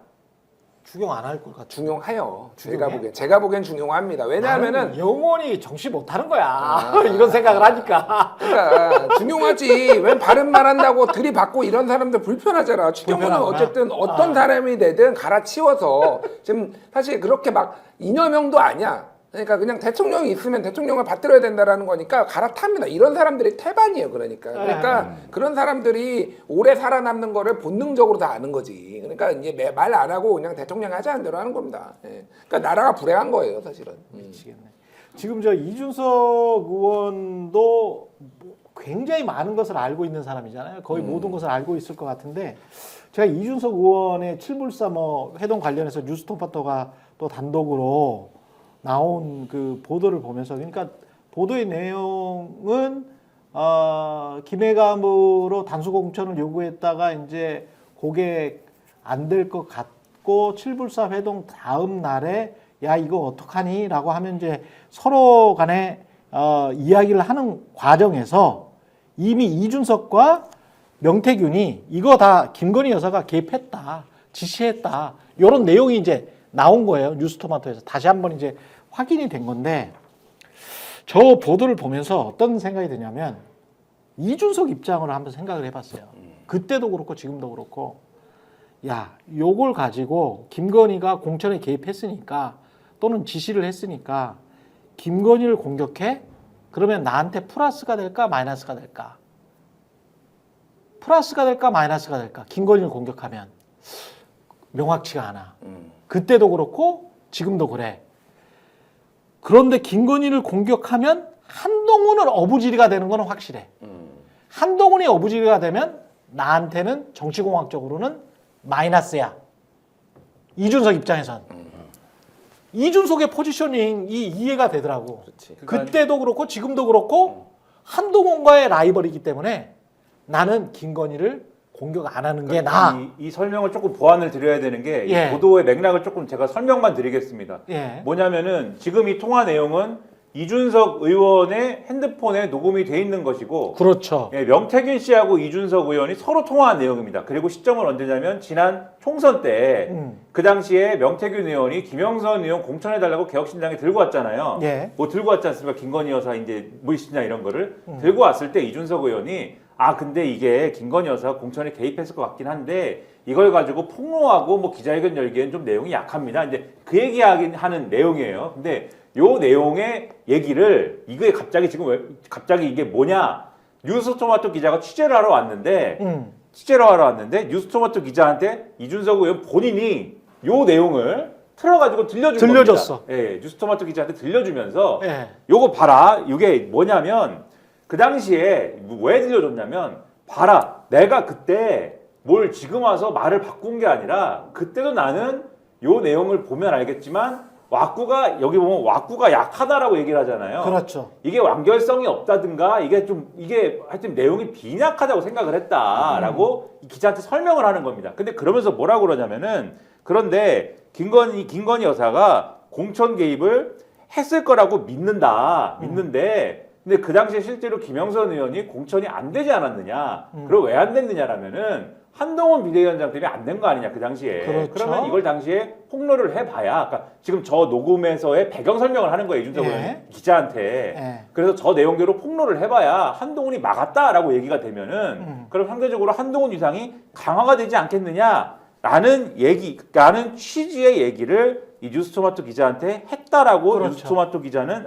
추경 안 할 것 같아. 중용해요. 중용해? 제가 보기엔 중용합니다. 왜냐하면은 나는 영원히 정시 못하는 거야. 이런 생각을 하니까. 그러니까 중용하지. 왜 바른 말 한다고 들이받고 이런 사람들 불편하잖아. 추경호는 불편하구나. 어쨌든 어떤 사람이 되든 갈아치워서 지금 사실 그렇게 막 이념형도 아니야. 그러니까 그냥 대통령이 있으면 대통령을 받들어야 된다라는 거니까 갈아탑니다. 이런 사람들이 태반이에요. 그러니까 그런 사람들이 오래 살아남는 거를 본능적으로 다 아는 거지. 그러니까 이제 말 안 하고 그냥 대통령이 하자는 대로 하는 겁니다. 예. 그러니까 나라가 불행한 거예요, 사실은. 미치겠네. 지금 저 이준석 의원도 굉장히 많은 것을 알고 있는 사람이잖아요. 거의 모든 것을 알고 있을 것 같은데 제가 이준석 의원의 7불사 뭐 회동 관련해서 뉴스토마토가 또 단독으로 나온 그 보도를 보면서 그러니까 보도의 내용은 김해감으로 단수공천을 요구했다가 이제 그게 안 될 것 같고 7불사 회동 다음 날에 야 이거 어떡하니? 라고 하면 이제 서로 간에 이야기를 하는 과정에서 이미 이준석과 명태균이 이거 다 김건희 여사가 개입했다, 지시했다 이런 내용이 이제 나온 거예요. 뉴스토마토에서 다시 한번 이제 확인이 된 건데 저 보도를 보면서 어떤 생각이 드냐면 이준석 입장으로 한번 생각을 해봤어요. 그때도 그렇고 지금도 그렇고 야 요걸 가지고 김건희가 공천에 개입했으니까 또는 지시를 했으니까 김건희를 공격해? 그러면 나한테 플러스가 될까 마이너스가 될까? 플러스가 될까 마이너스가 될까? 김건희를 공격하면 명확치가 않아. 그때도 그렇고 지금도 그래. 그런데 김건희를 공격하면 한동훈은 어부지리가 되는 건 확실해. 한동훈이 어부지리가 되면 나한테는 정치공학적으로는 마이너스야. 이준석 입장에선. 이준석의 포지셔닝이 이해가 되더라고. 그때도 그렇고 지금도 그렇고 한동훈과의 라이벌이기 때문에 나는 김건희를 공격 안 하는 게 나아. 이 설명을 조금 보완을 드려야 되는 게 이 예. 보도의 맥락을 조금 제가 설명만 드리겠습니다. 예. 뭐냐면은 지금 이 통화 내용은 이준석 의원의 핸드폰에 녹음이 돼 있는 것이고 그렇죠. 예, 명태균 씨하고 이준석 의원이 서로 통화한 내용입니다. 그리고 시점은 언제냐면 지난 총선 때 그 당시에 명태균 의원이 김영선 의원 공천해달라고 개혁신당에 들고 왔잖아요. 예. 뭐 들고 왔지 않습니까? 김건희 여사 이제 무엇이냐 이런 거를 들고 왔을 때 이준석 의원이 아 근데 이게 김건희 여사가 공천에 개입했을 것 같긴 한데 이걸 가지고 폭로하고 뭐 기자회견 열기엔 좀 내용이 약합니다. 이제 그 얘기하는 내용이에요. 근데 요 내용의 얘기를 이게 갑자기 지금 왜 갑자기 이게 뭐냐 뉴스토마토 기자가 취재를 하러 왔는데 뉴스토마토 기자한테 이준석 의원 본인이 요 내용을 틀어가지고 들려줬어. 겁니다. 예, 뉴스토마토 기자한테 들려주면서 예. 요거 봐라. 이게 뭐냐면 그 당시에 왜 들려줬냐면 봐라. 내가 그때 뭘 지금 와서 말을 바꾼 게 아니라 그때도 나는 요 내용을 보면 알겠지만 왁구가 여기 보면 왁구가 약하다라고 얘기를 하잖아요. 그렇죠. 이게 완결성이 없다든가 이게 하여튼 내용이 빈약하다고 생각을 했다라고 이 기자한테 설명을 하는 겁니다. 근데 그러면서 뭐라고 그러냐면은 그런데 김건희 여사가 공천 개입을 했을 거라고 믿는데 근데 그 당시에 실제로 김영선 의원이 공천이 안 되지 않았느냐? 그럼 왜 안 됐느냐라면은 한동훈 비대위원장 때문에 안 된 거 아니냐 그 당시에. 그렇죠. 그러면 이걸 당시에 폭로를 해봐야. 그러니까 지금 저 녹음에서의 배경 설명을 하는 거예요 이준석 의원 기자한테. 예. 그래서 저 내용대로 폭로를 해봐야 한동훈이 막았다라고 얘기가 되면은 그럼 상대적으로 한동훈 위상이 강화가 되지 않겠느냐라는 취지의 얘기를 이 뉴스토마토 기자한테 했다라고 그렇죠.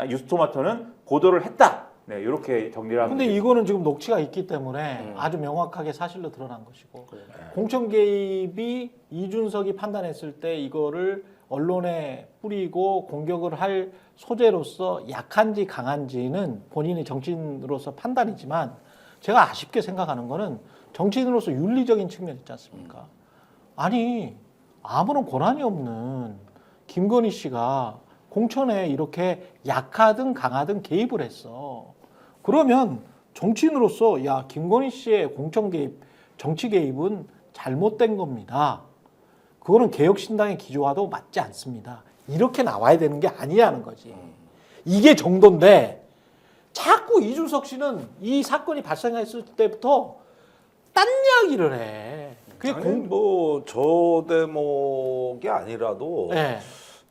뉴스토마토는 보도를 했다. 네, 이렇게 정리를 합니다. 근데 이거는 지금 녹취가 있기 때문에 아주 명확하게 사실로 드러난 것이고 공천 개입이 이준석이 판단했을 때 이거를 언론에 뿌리고 공격을 할 소재로서 약한지 강한지는 본인이 정치인으로서 판단이지만 제가 아쉽게 생각하는 거는 정치인으로서 윤리적인 측면 있지 않습니까? 아니 아무런 권한이 없는 김건희 씨가 공천에 이렇게 약하든 강하든 개입을 했어. 그러면 정치인으로서 야 김건희 씨의 공천 개입, 정치 개입은 잘못된 겁니다. 그거는 개혁신당의 기조와도 맞지 않습니다. 이렇게 나와야 되는 게 아니라는 거지. 이게 정도인데 자꾸 이준석 씨는 이 사건이 발생했을 때부터 딴 이야기를 해. 그게 아니 뭐저 대목이 아니라도 네.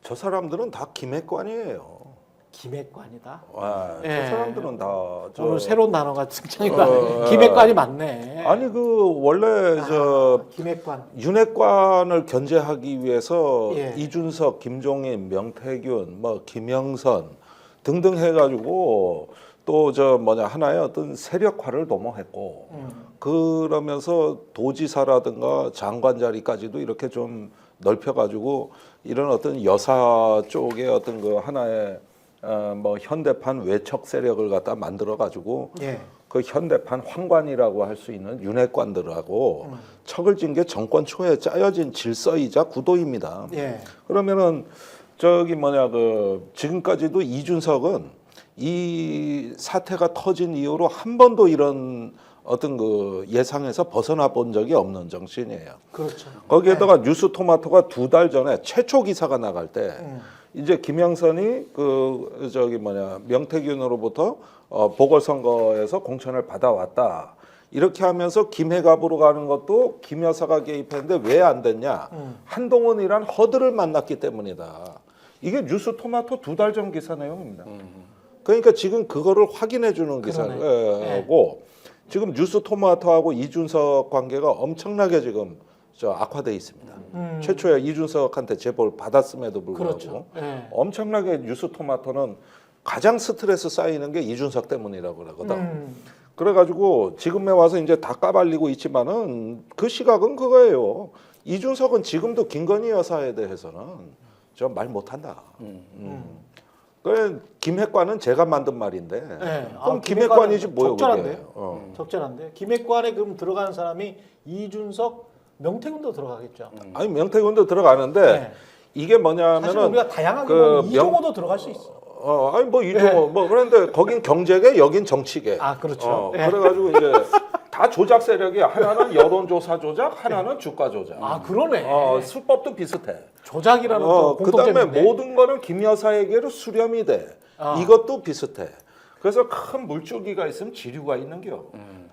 저 사람들은 다 김해권이에요. 기획관이다. 와, 예. 저 사람들은 다 오늘 새로운 단어가 등장이다. 기획관이 맞네. 아니 그 원래 저 기획관. 윤핵관을 견제하기 위해서 예. 이준석, 김종인, 명태균, 뭐 김영선 등등 해가지고 또 저 뭐냐 하나의 어떤 세력화를 도모했고 그러면서 도지사라든가 장관 자리까지도 이렇게 좀 넓혀가지고 이런 어떤 여사 쪽의 어떤 그 하나의 뭐 현대판 외척 세력을 갖다 만들어가지고 예. 그 현대판 황관이라고 할 수 있는 윤핵관들하고 척을 진 게 정권 초에 짜여진 질서이자 구도입니다. 예. 그러면은 저기 뭐냐 그 지금까지도 이준석은 이 사태가 터진 이후로 한 번도 이런 어떤 그 예상에서 벗어나 본 적이 없는 정신이에요. 그렇죠. 거기에다가 뉴스토마토가 2달 전에 최초 기사가 나갈 때 이제 김영선이 그 저기 뭐냐 명태균으로부터 보궐선거에서 공천을 받아왔다. 이렇게 하면서 김해갑으로 가는 것도 김 여사가 개입했는데 왜 안 됐냐? 한동훈이란 허들을 만났기 때문이다. 이게 뉴스토마토 2달 전 기사 내용입니다. 그러니까 지금 그거를 확인해 주는 기사고 지금 뉴스토마토하고 이준석 관계가 엄청나게 지금 저 악화돼 있습니다. 최초에 이준석한테 제보를 받았음에도 불구하고 그렇죠. 예. 엄청나게 뉴스토마토는 가장 스트레스 쌓이는 게 이준석 때문이라고 그러거든. 그래가지고 지금에 와서 이제 다 까발리고 있지만은 그 시각은 그거예요. 이준석은 지금도 김건희 여사에 대해서는 저 말 못한다. 그 김핵관은 제가 만든 말인데 그럼 김핵관이지 뭐요? 적절한데요? 그게. 적절한데 김핵관에 그럼 들어가는 사람이 이준석, 명태균도 들어가겠죠. 아니 명태균도 들어가는데 네. 이게 뭐냐면은 사실 우리가 다양하게 그 보면 이종호도 들어갈 수 있어. 아니 뭐 이종호 뭐 그런데 거긴 경제계 여긴 정치계. 아 그렇죠. 예. 그래가지고 이제 다 조작 세력이 하나는 여론조사 조작, 하나는 주가 조작. 아 그러네. 수법도 비슷해. 조작이라는 또 그다음에 공통점인데. 모든 거는 김 여사에게로 수렴이 돼. 이것도 비슷해. 그래서 큰 물줄기가 있으면 지류가 있는겨.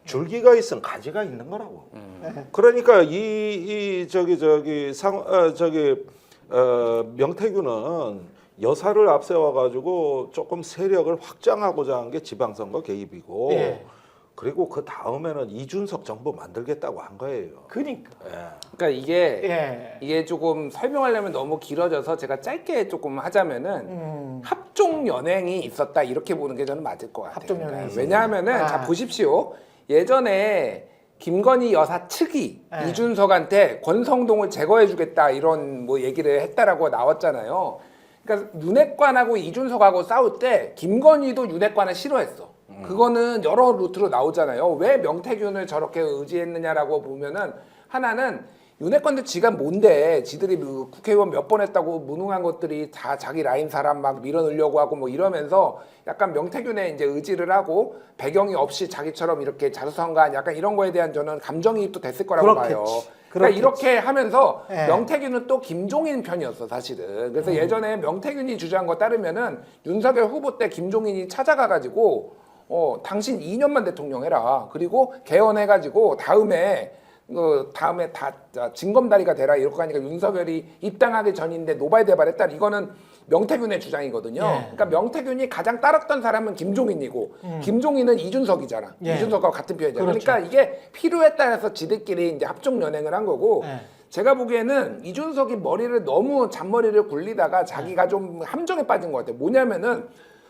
줄기가 있으면 가지가 있는 거라고. 그러니까 이 명태균은 여사를 앞세워 가지고 조금 세력을 확장하고자 한 게 지방선거 개입이고. 예. 그리고 그 다음에는 이준석 정부 만들겠다고 한 거예요. 그러니까. 그러니까 예. 이게 조금 설명하려면 너무 길어져서 제가 짧게 조금 하자면은 합종 연행이 있었다 이렇게 보는 게 저는 맞을 것 같아요. 합종 연행이 있었다. 왜냐하면은 자 보십시오. 예전에 김건희 여사 측이 네. 이준석한테 권성동을 제거해주겠다 이런 뭐 얘기를 했다라고 나왔잖아요. 그러니까 윤핵관하고 이준석하고 싸울 때 김건희도 윤핵관을 싫어했어. 그거는 여러 루트로 나오잖아요. 왜 명태균을 저렇게 의지했느냐라고 보면은 하나는 윤핵관들 지가 뭔데 지들이 그 국회의원 몇 번 했다고 무능한 것들이 다 자기 라인 사람 막 밀어넣으려고 하고 뭐 이러면서 약간 명태균에 이제 의지를 하고 배경이 없이 자기처럼 이렇게 자수성가한 약간 이런 거에 대한 저는 감정이입도 됐을 거라고 그렇겠지. 봐요. 그렇겠지. 그러니까 이렇게 하면서 예. 명태균은 또 김종인 편이었어 사실은. 그래서 예전에 명태균이 주장한 거 따르면은 윤석열 후보 때 김종인이 찾아가가지고 당신 2년만 대통령 해라. 그리고 개헌해가지고 다음에 다 징검다리가 되라 이렇게 하니까 윤석열이 입당하기 전인데 노발대발했다. 이거는 명태균의 주장이거든요. 예. 그러니까 명태균이 가장 따랐던 사람은 김종인이고 김종인은 이준석이잖아. 예. 이준석과 같은 편이잖아. 그렇죠. 그러니까 이게 필요에 따라서 지들끼리 이제 합종 연행을 한 거고. 예. 제가 보기에는 이준석이 머리를 너무 잔머리를 굴리다가 자기가 좀 함정에 빠진 것 같아요. 뭐냐면은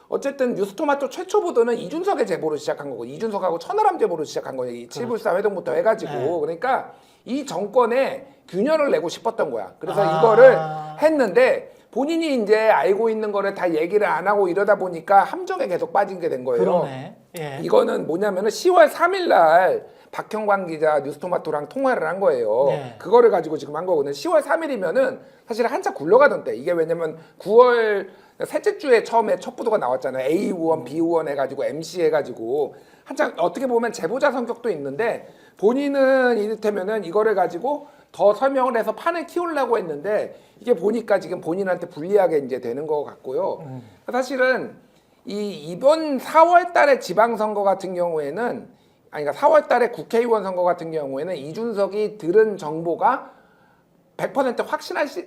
어쨌든 뉴스토마토 최초 보도는 이준석의 제보로 시작한 거고 이준석하고 천하람 제보로 시작한 거예요. 이 7불사 회동부터 해가지고 네. 그러니까 이 정권에 균열을 내고 싶었던 거야. 그래서 이거를 했는데 본인이 이제 알고 있는 거를 다 얘기를 안 하고 이러다 보니까 함정에 계속 빠진 게 된 거예요. 그러네. 예. 이거는 뭐냐면은 10월 3일 날 박형광 기자 뉴스토마토랑 통화를 한 거예요. 네. 그거를 가지고 지금 한 거거든요. 10월 3일이면은 사실 한참 굴러가던 때 이게 왜냐면 9월 셋째 주에 처음에 첫 보도가 나왔잖아요. A 의원, B 의원 해가지고 MC 해가지고 한참 어떻게 보면 제보자 성격도 있는데 본인은 이를테면은 이거를 가지고 더 설명을 해서 판을 키우려고 했는데 이게 보니까 지금 본인한테 불리하게 이제 되는 것 같고요. 사실은 이번 4월 달에 지방선거 같은 경우에는 그러니까 4월 달에 국회의원 선거 같은 경우에는 이준석이 들은 정보가 100%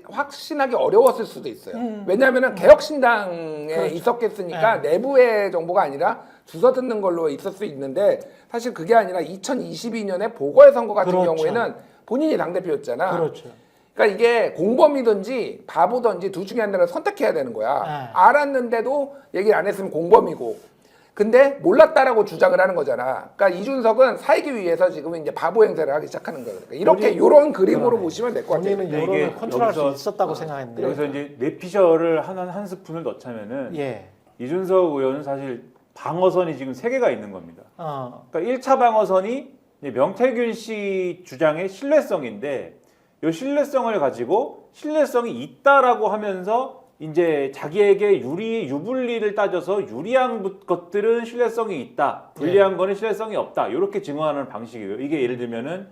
확신하기 어려웠을 수도 있어요. 왜냐하면 개혁신당에 그렇죠. 있었겠으니까 내부의 정보가 아니라 주워 듣는 걸로 있을 수 있는데 사실 그게 아니라 2022년에 보궐선거 같은 그렇죠. 경우에는 본인이 당대표였잖아. 그렇죠. 그러니까 이게 공범이든지 바보든지 둘 중에 하나를 선택해야 되는 거야. 네. 알았는데도 얘기를 안 했으면 공범이고. 근데 몰랐다라고 주장을 하는 거잖아. 그러니까 이준석은 살기 위해서 지금 이제 바보 행세를 하기 시작하는 거예요. 그러니까 이렇게 이런 그림으로 보시면 될 것 같아요. 본인은 근데 여론을 이게 컨트롤할 수 여기서- 있었다고 생각했는데. 여기서 이제 뇌피셜을 한 스푼을 넣자면은 예. 이준석 의원은 사실 방어선이 지금 3개가 있는 겁니다. 그러니까 1차 방어선이 이제 명태균 씨 주장의 신뢰성인데 이 신뢰성을 가지고 신뢰성이 있다라고 하면서 이제 자기에게 유불리를 따져서 유리한 것들은 신뢰성이 있다, 불리한 거는 신뢰성이 없다 이렇게 증언하는 방식이에요. 이게 예를 들면은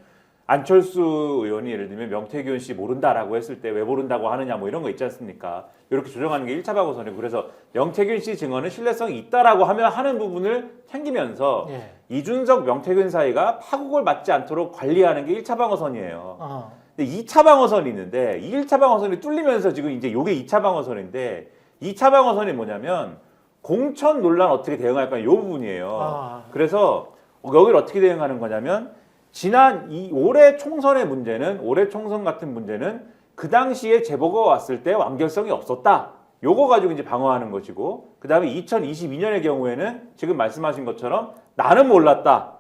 안철수 의원이 예를 들면 명태균 씨 모른다라고 했을 때 왜 모른다고 하느냐 뭐 이런 거 있지 않습니까? 이렇게 조정하는 게 1차 방어선이고 그래서 명태균 씨 증언은 신뢰성이 있다라고 하는 부분을 챙기면서 예. 이준석 명태균 사이가 파국을 맞지 않도록 관리하는 게 1차 방어선이에요. 근데 2차 방어선이 있는데 1차 방어선이 뚫리면서 지금 이제 요게 2차 방어선인데 2차 방어선이 뭐냐면 공천 논란 어떻게 대응할까 요 부분이에요. 그래서 여기를 어떻게 대응하는 거냐면 지난 올해 총선의 문제는 올해 총선 같은 문제는 그 당시에 제보가 왔을 때 완결성이 없었다. 요거 가지고 이제 방어하는 것이고 그다음에 2022년의 경우에는 지금 말씀하신 것처럼 나는 몰랐다.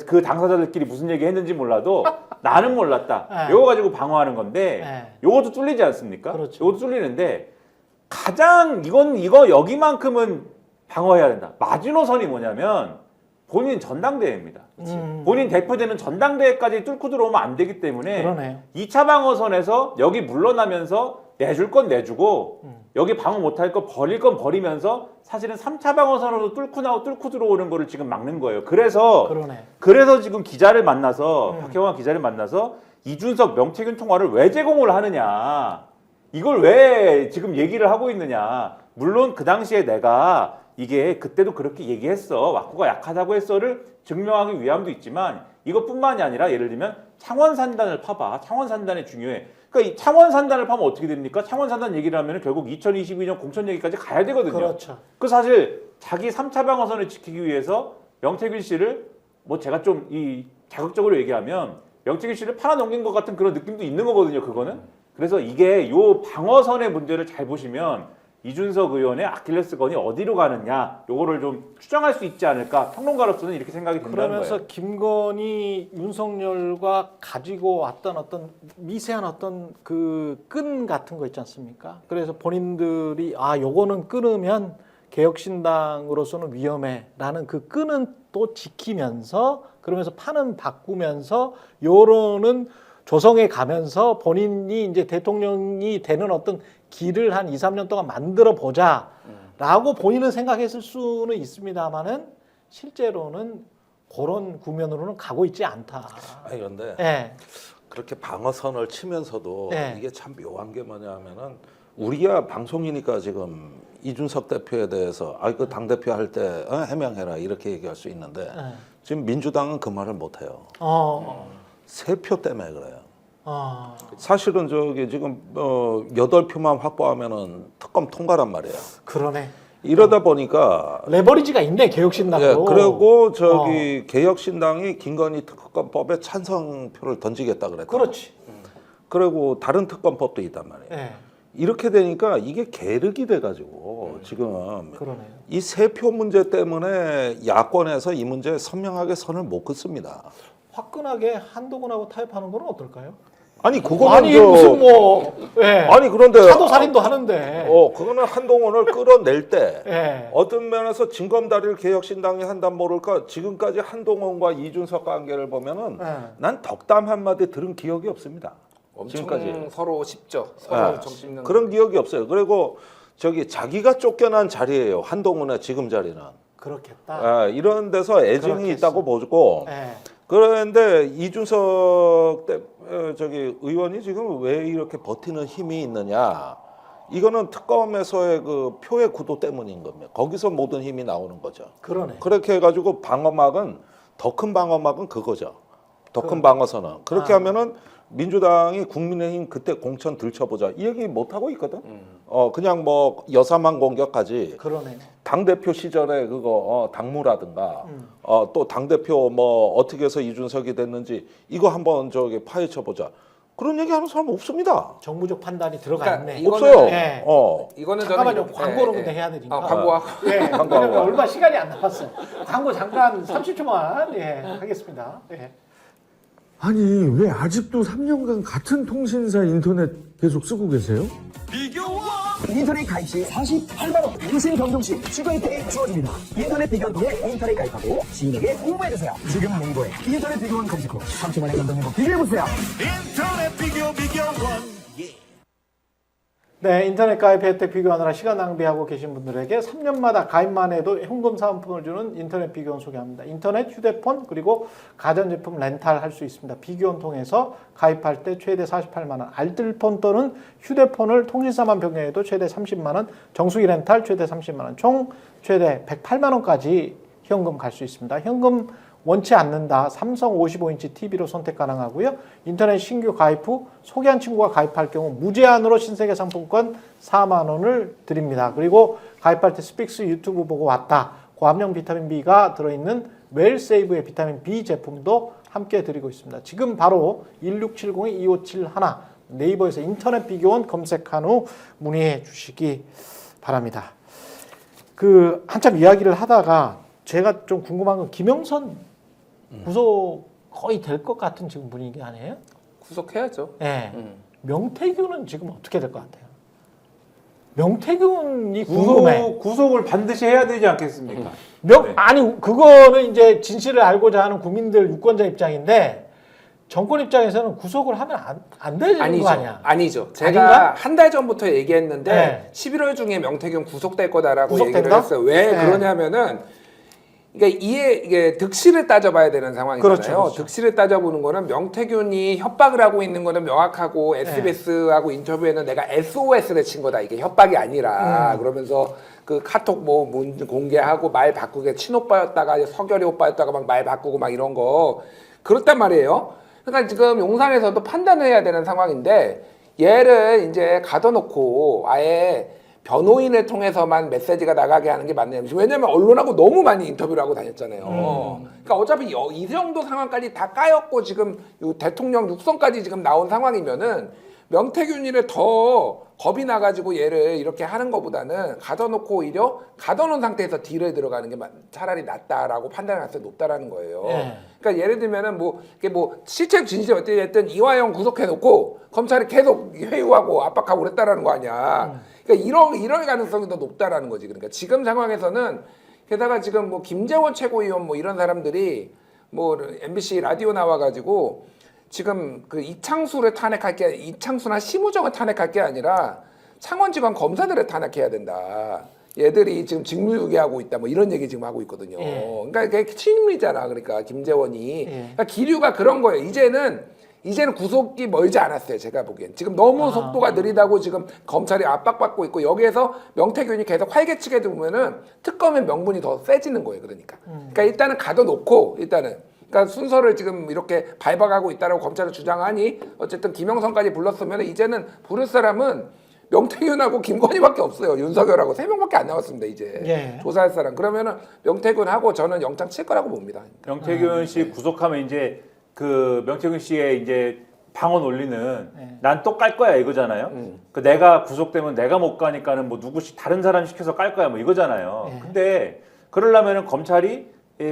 그 당사자들끼리 무슨 얘기 했는지 몰라도 나는 몰랐다. 요거 가지고 방어하는 건데 요것도 뚫리지 않습니까? 그렇죠. 요것도 뚫리는데 가장 이거 여기만큼은 방어해야 된다. 마지노선이 뭐냐면 본인 전당대회입니다. 본인 대표되는 전당대회까지 뚫고 들어오면 안 되기 때문에 그러네요. 2차 방어선에서 여기 물러나면서 내줄 건 내주고 여기 방어 못할 거 버릴 건 버리면서 사실은 3차 방어선으로 뚫고 들어오는 거를 지금 막는 거예요. 그래서 지금 기자를 만나서 박형환 기자를 만나서 이준석 명태균 통화를 왜 제공을 하느냐 이걸 왜 지금 얘기를 하고 있느냐. 물론 그 당시에 내가 이게 그때도 그렇게 얘기했어. 와꾸가 약하다고 했어를 증명하기 위함도 있지만 이것뿐만이 아니라 예를 들면 창원산단을 파봐. 창원산단이 중요해. 그러니까 이 창원산단을 파면 어떻게 됩니까? 창원산단 얘기를 하면 결국 2022년 공천 얘기까지 가야 되거든요. 그렇죠. 그 사실 자기 3차 방어선을 지키기 위해서 명태균 씨를 뭐 제가 좀 이 자극적으로 얘기하면 명태균 씨를 팔아넘긴 것 같은 그런 느낌도 있는 거거든요. 그거는. 그래서 이게 요 방어선의 문제를 잘 보시면 이준석 의원의 아킬레스건이 어디로 가느냐 요거를 좀 추정할 수 있지 않을까 평론가로서는 이렇게 생각이 든다는 그러면서 거예요. 김건희, 윤석열과 가지고 왔던 어떤 미세한 어떤 그 끈 같은 거 있지 않습니까? 그래서 본인들이 요거는 끊으면 개혁신당으로서는 위험해라는 그 끈은 또 지키면서 그러면서 판은 바꾸면서 여론은 조성해 가면서 본인이 이제 대통령이 되는 어떤 길을 한 2, 3년 동안 만들어 보자라고 본인은 생각했을 수는 있습니다만은 실제로는 그런 국면으로는 가고 있지 않다. 아니 근데 예. 그렇게 방어선을 치면서도 네. 이게 참 묘한 게 뭐냐면은 우리가 방송이니까 지금 이준석 대표에 대해서 그 당대표 할 때 해명해라 이렇게 얘기할 수 있는데 지금 민주당은 그 말을 못 해요. 세 표 때문에 그래요. 사실은 저기 지금 8표만 확보하면은 특검 통과란 말이에요. 그러네. 이러다 보니까 레버리지가 있네 개혁신당도. 그리고 저기 개혁신당이 김건희 특검법에 찬성표를 던지겠다 그랬다. 그렇지. 그리고 다른 특검법도 있단 말이에요. 예. 이렇게 되니까 이게 계륵이 돼가지고 지금 그러네요. 이 세 표 문제 때문에 야권에서 이 문제 선명하게 선을 못 긋습니다. 화끈하게 한동훈하고 타협하는 건 어떨까요? 아니 그거는 아니 무슨 뭐 예. 아니 그런데 차도 살인도 하는데. 그거는 한동훈을 끌어낼 때 예. 어떤 면에서 징검다리를 개혁신당이 한단 모를까 지금까지 한동훈과 이준석 관계를 보면은 난 덕담 한마디 들은 기억이 없습니다. 엄청 지금까지 서로 쉽죠. 서로 네. 정 씹는 그런 기억이 없어요. 그리고 저기 자기가 쫓겨난 자리예요. 한동훈의 지금 자리는. 그렇겠다. 이런 데서 애증이 그렇겠어. 있다고 보고 예. 그런데 이준석 저기 의원이 지금 왜 이렇게 버티는 힘이 있느냐? 이거는 특검에서의 그 표의 구도 때문인 겁니다. 거기서 모든 힘이 나오는 거죠. 그러네. 그렇게 해가지고 방어막은 더 큰 방어막은 그거죠. 더 큰 방어선은 그렇게 하면은 민주당이 국민의힘 그때 공천 들춰보자 이 얘기 못 하고 있거든. 그냥 뭐 여사만 공격하지. 그러네요. 당 대표 시절에 그거 당무라든가 또 당 대표 뭐 어떻게 해서 이준석이 됐는지 이거 한번 저기 파헤쳐 보자. 그런 얘기하는 사람 없습니다. 정무적 판단이 들어가 그러니까 있네. 이거는- 없어요. 네. 이거는 잠깐만요. 저는 광고는 근데 해야 되니까. 광고하고 예, 광고하고. 왜냐면 얼마 시간이 안 남았어. 광고 잠깐 30초만 하겠습니다. 예. 아니 왜 아직도 3년간 같은 통신사 인터넷 계속 쓰고 계세요? 인터넷 가입 시 48만 원 무신 변경 시 추가 혜택이 주어집니다. 인터넷 비교원 통해 인터넷 가입하고 지인에게 홍보해주세요. 지금 맹고에 인터넷 비교원 검색 후 3초만에 감동 행복 비교해보세요. 네, 인터넷 가입 혜택 비교하느라 시간 낭비하고 계신 분들에게 3년마다 가입만 해도 현금 사은품을 주는 인터넷 비교원 소개합니다. 인터넷, 휴대폰, 그리고 가전제품 렌탈 할 수 있습니다. 비교원 통해서 가입할 때 최대 48만 원, 알뜰폰 또는 휴대폰을 통신사만 변경해도 최대 30만 원, 정수기 렌탈 최대 30만 원, 총 최대 108만 원까지 현금 갈 수 있습니다. 현금 원치 않는다. 삼성 55인치 TV로 선택 가능하고요. 인터넷 신규 가입 후 소개한 친구가 가입할 경우 무제한으로 신세계 상품권 4만 원을 드립니다. 그리고 가입할 때 스픽스 유튜브 보고 왔다. 고함량 비타민 B가 들어있는 웰세이브의 비타민 B 제품도 함께 드리고 있습니다. 지금 바로 1670-2571 네이버에서 인터넷 비교원 검색한 후 문의해 주시기 바랍니다. 그 한참 이야기를 하다가 제가 좀 궁금한 건 김영선 구속 거의 될 것 같은 지금 분위기 아니에요? 구속해야죠. 네. 명태균은 지금 어떻게 될 것 같아요? 명태균이 궁금해. 구속을 반드시 해야 되지 않겠습니까? 네. 아니 그거는 이제 진실을 알고자 하는 국민들 유권자 입장인데 정권 입장에서는 구속을 하면 안 되는 아니죠. 거 아니야? 아니죠. 제가 아닌가? 한 달 전부터 얘기했는데 네. 11월 중에 명태균 구속될 거다라고 구속된다? 얘기를 했어요. 왜 네. 그러냐면은 그러니까 이게 득실을 따져봐야 되는 상황이잖아요. 그렇죠, 그렇죠. 득실을 따져보는 거는 명태균이 협박을 하고 있는 거는 명확하고 네. SBS하고 인터뷰에는 내가 SOS를 친 거다. 이게 협박이 아니라 그러면서 그 카톡 뭐 문 공개하고 말 바꾸게 친오빠였다가 서결이 오빠였다가 막 말 바꾸고 막 이런 거 그렇단 말이에요. 그러니까 지금 용산에서도 판단을 해야 되는 상황인데 얘를 이제 가둬놓고 아예 변호인을 통해서만 메시지가 나가게 하는 게 맞네요. 왜냐면 언론하고 너무 많이 인터뷰를 하고 다녔잖아요. 그러니까 어차피 이 정도 상황까지 다 까였고 지금 요 대통령 육성까지 지금 나온 상황이면은 명태균이를 더 겁이 나가지고 얘를 이렇게 하는 것보다는 가둬놓고 오히려 가둬놓은 상태에서 딜을 들어가는 게 차라리 낫다라고 판단할 가능성이 높다라는 거예요. 네. 그러니까 예를 들면은 뭐 이게 뭐 실체 진실이 어찌됐든 이화영 구속해놓고 검찰이 계속 회유하고 압박하고 그랬다라는 거 아니야. 그러니까 이럴 가능성이 더 높다라는 거지. 그러니까 지금 상황에서는 게다가 지금 뭐 김재원 최고위원 뭐 이런 사람들이 뭐 MBC 라디오 나와가지고 지금 그 이창수를 탄핵할 게 이창수나 심우정을 탄핵할 게 아니라 창원지검 검사들을 탄핵해야 된다. 얘들이 지금 직무유기하고 있다. 뭐 이런 얘기 지금 하고 있거든요. 예. 그러니까 그게 친밀이잖아. 그러니까 김재원이. 예. 그러니까 기류가 그런 거예요. 이제는 구속이 멀지 않았어요. 제가 보기엔. 지금 너무 속도가 느리다고 지금 검찰이 압박받고 있고 여기에서 명태균이 계속 활개치게 되면은 특검의 명분이 더 세지는 거예요. 그러니까 일단은 가둬놓고 그러니까 순서를 지금 이렇게 밟아가고 있다라고 검찰은 주장하니 어쨌든 김영선까지 불렀으면 이제는 부를 사람은 명태균하고 김건희밖에 없어요. 윤석열하고 3명밖에 안 남았습니다. 이제 예. 조사할 사람. 그러면은 명태균하고 저는 영장 칠 거라고 봅니다. 명태균 씨 구속하면 이제 그 명태균 씨의 이제 방언 올리는 난 또 깔 거야 이거잖아요. 그 내가 구속되면 내가 못 가니까는 뭐 누구씩 다른 사람 시켜서 깔 거야 뭐 이거잖아요. 예. 근데 그러려면은 검찰이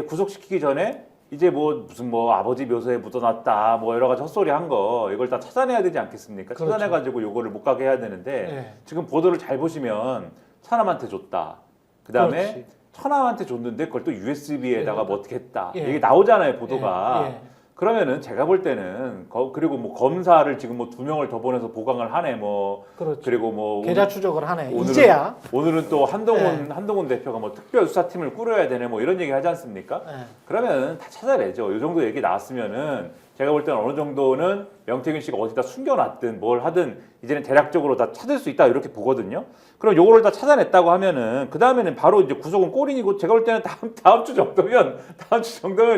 구속시키기 전에 이제 뭐 무슨 뭐 아버지 묘소에 묻어놨다 뭐 여러 가지 헛소리 한 거 이걸 다 찾아내야 되지 않겠습니까? 그렇죠. 찾아내가지고 요거를 못 가게 해야 되는데 예. 지금 보도를 잘 보시면 사람한테 줬다. 그 다음에 그렇지. 천함한테 줬는데 그걸 또 USB에다가 뭐 어떻게 했다. 예. 이게 나오잖아요 보도가. 예. 예. 그러면은 제가 볼 때는 그리고 뭐 검사를 지금 뭐 2명을 더 보내서 보강을 하네 뭐. 그렇죠. 그리고 뭐 계좌 추적을 하네. 오늘은- 이제야. 오늘은 또 네. 한동훈 대표가 뭐 특별수사팀을 꾸려야 되네 뭐 이런 얘기 하지 않습니까? 예. 그러면 다 찾아내죠. 이 정도 얘기 나왔으면은 제가 볼 때는 어느 정도는 명태균 씨가 어디다 숨겨놨든 뭘 하든 이제는 대략적으로 다 찾을 수 있다 이렇게 보거든요. 그럼 요거를 다 찾아냈다고 하면은 그 다음에는 바로 이제 구속은 꼬린이고 제가 볼 때는 다음 주 정도면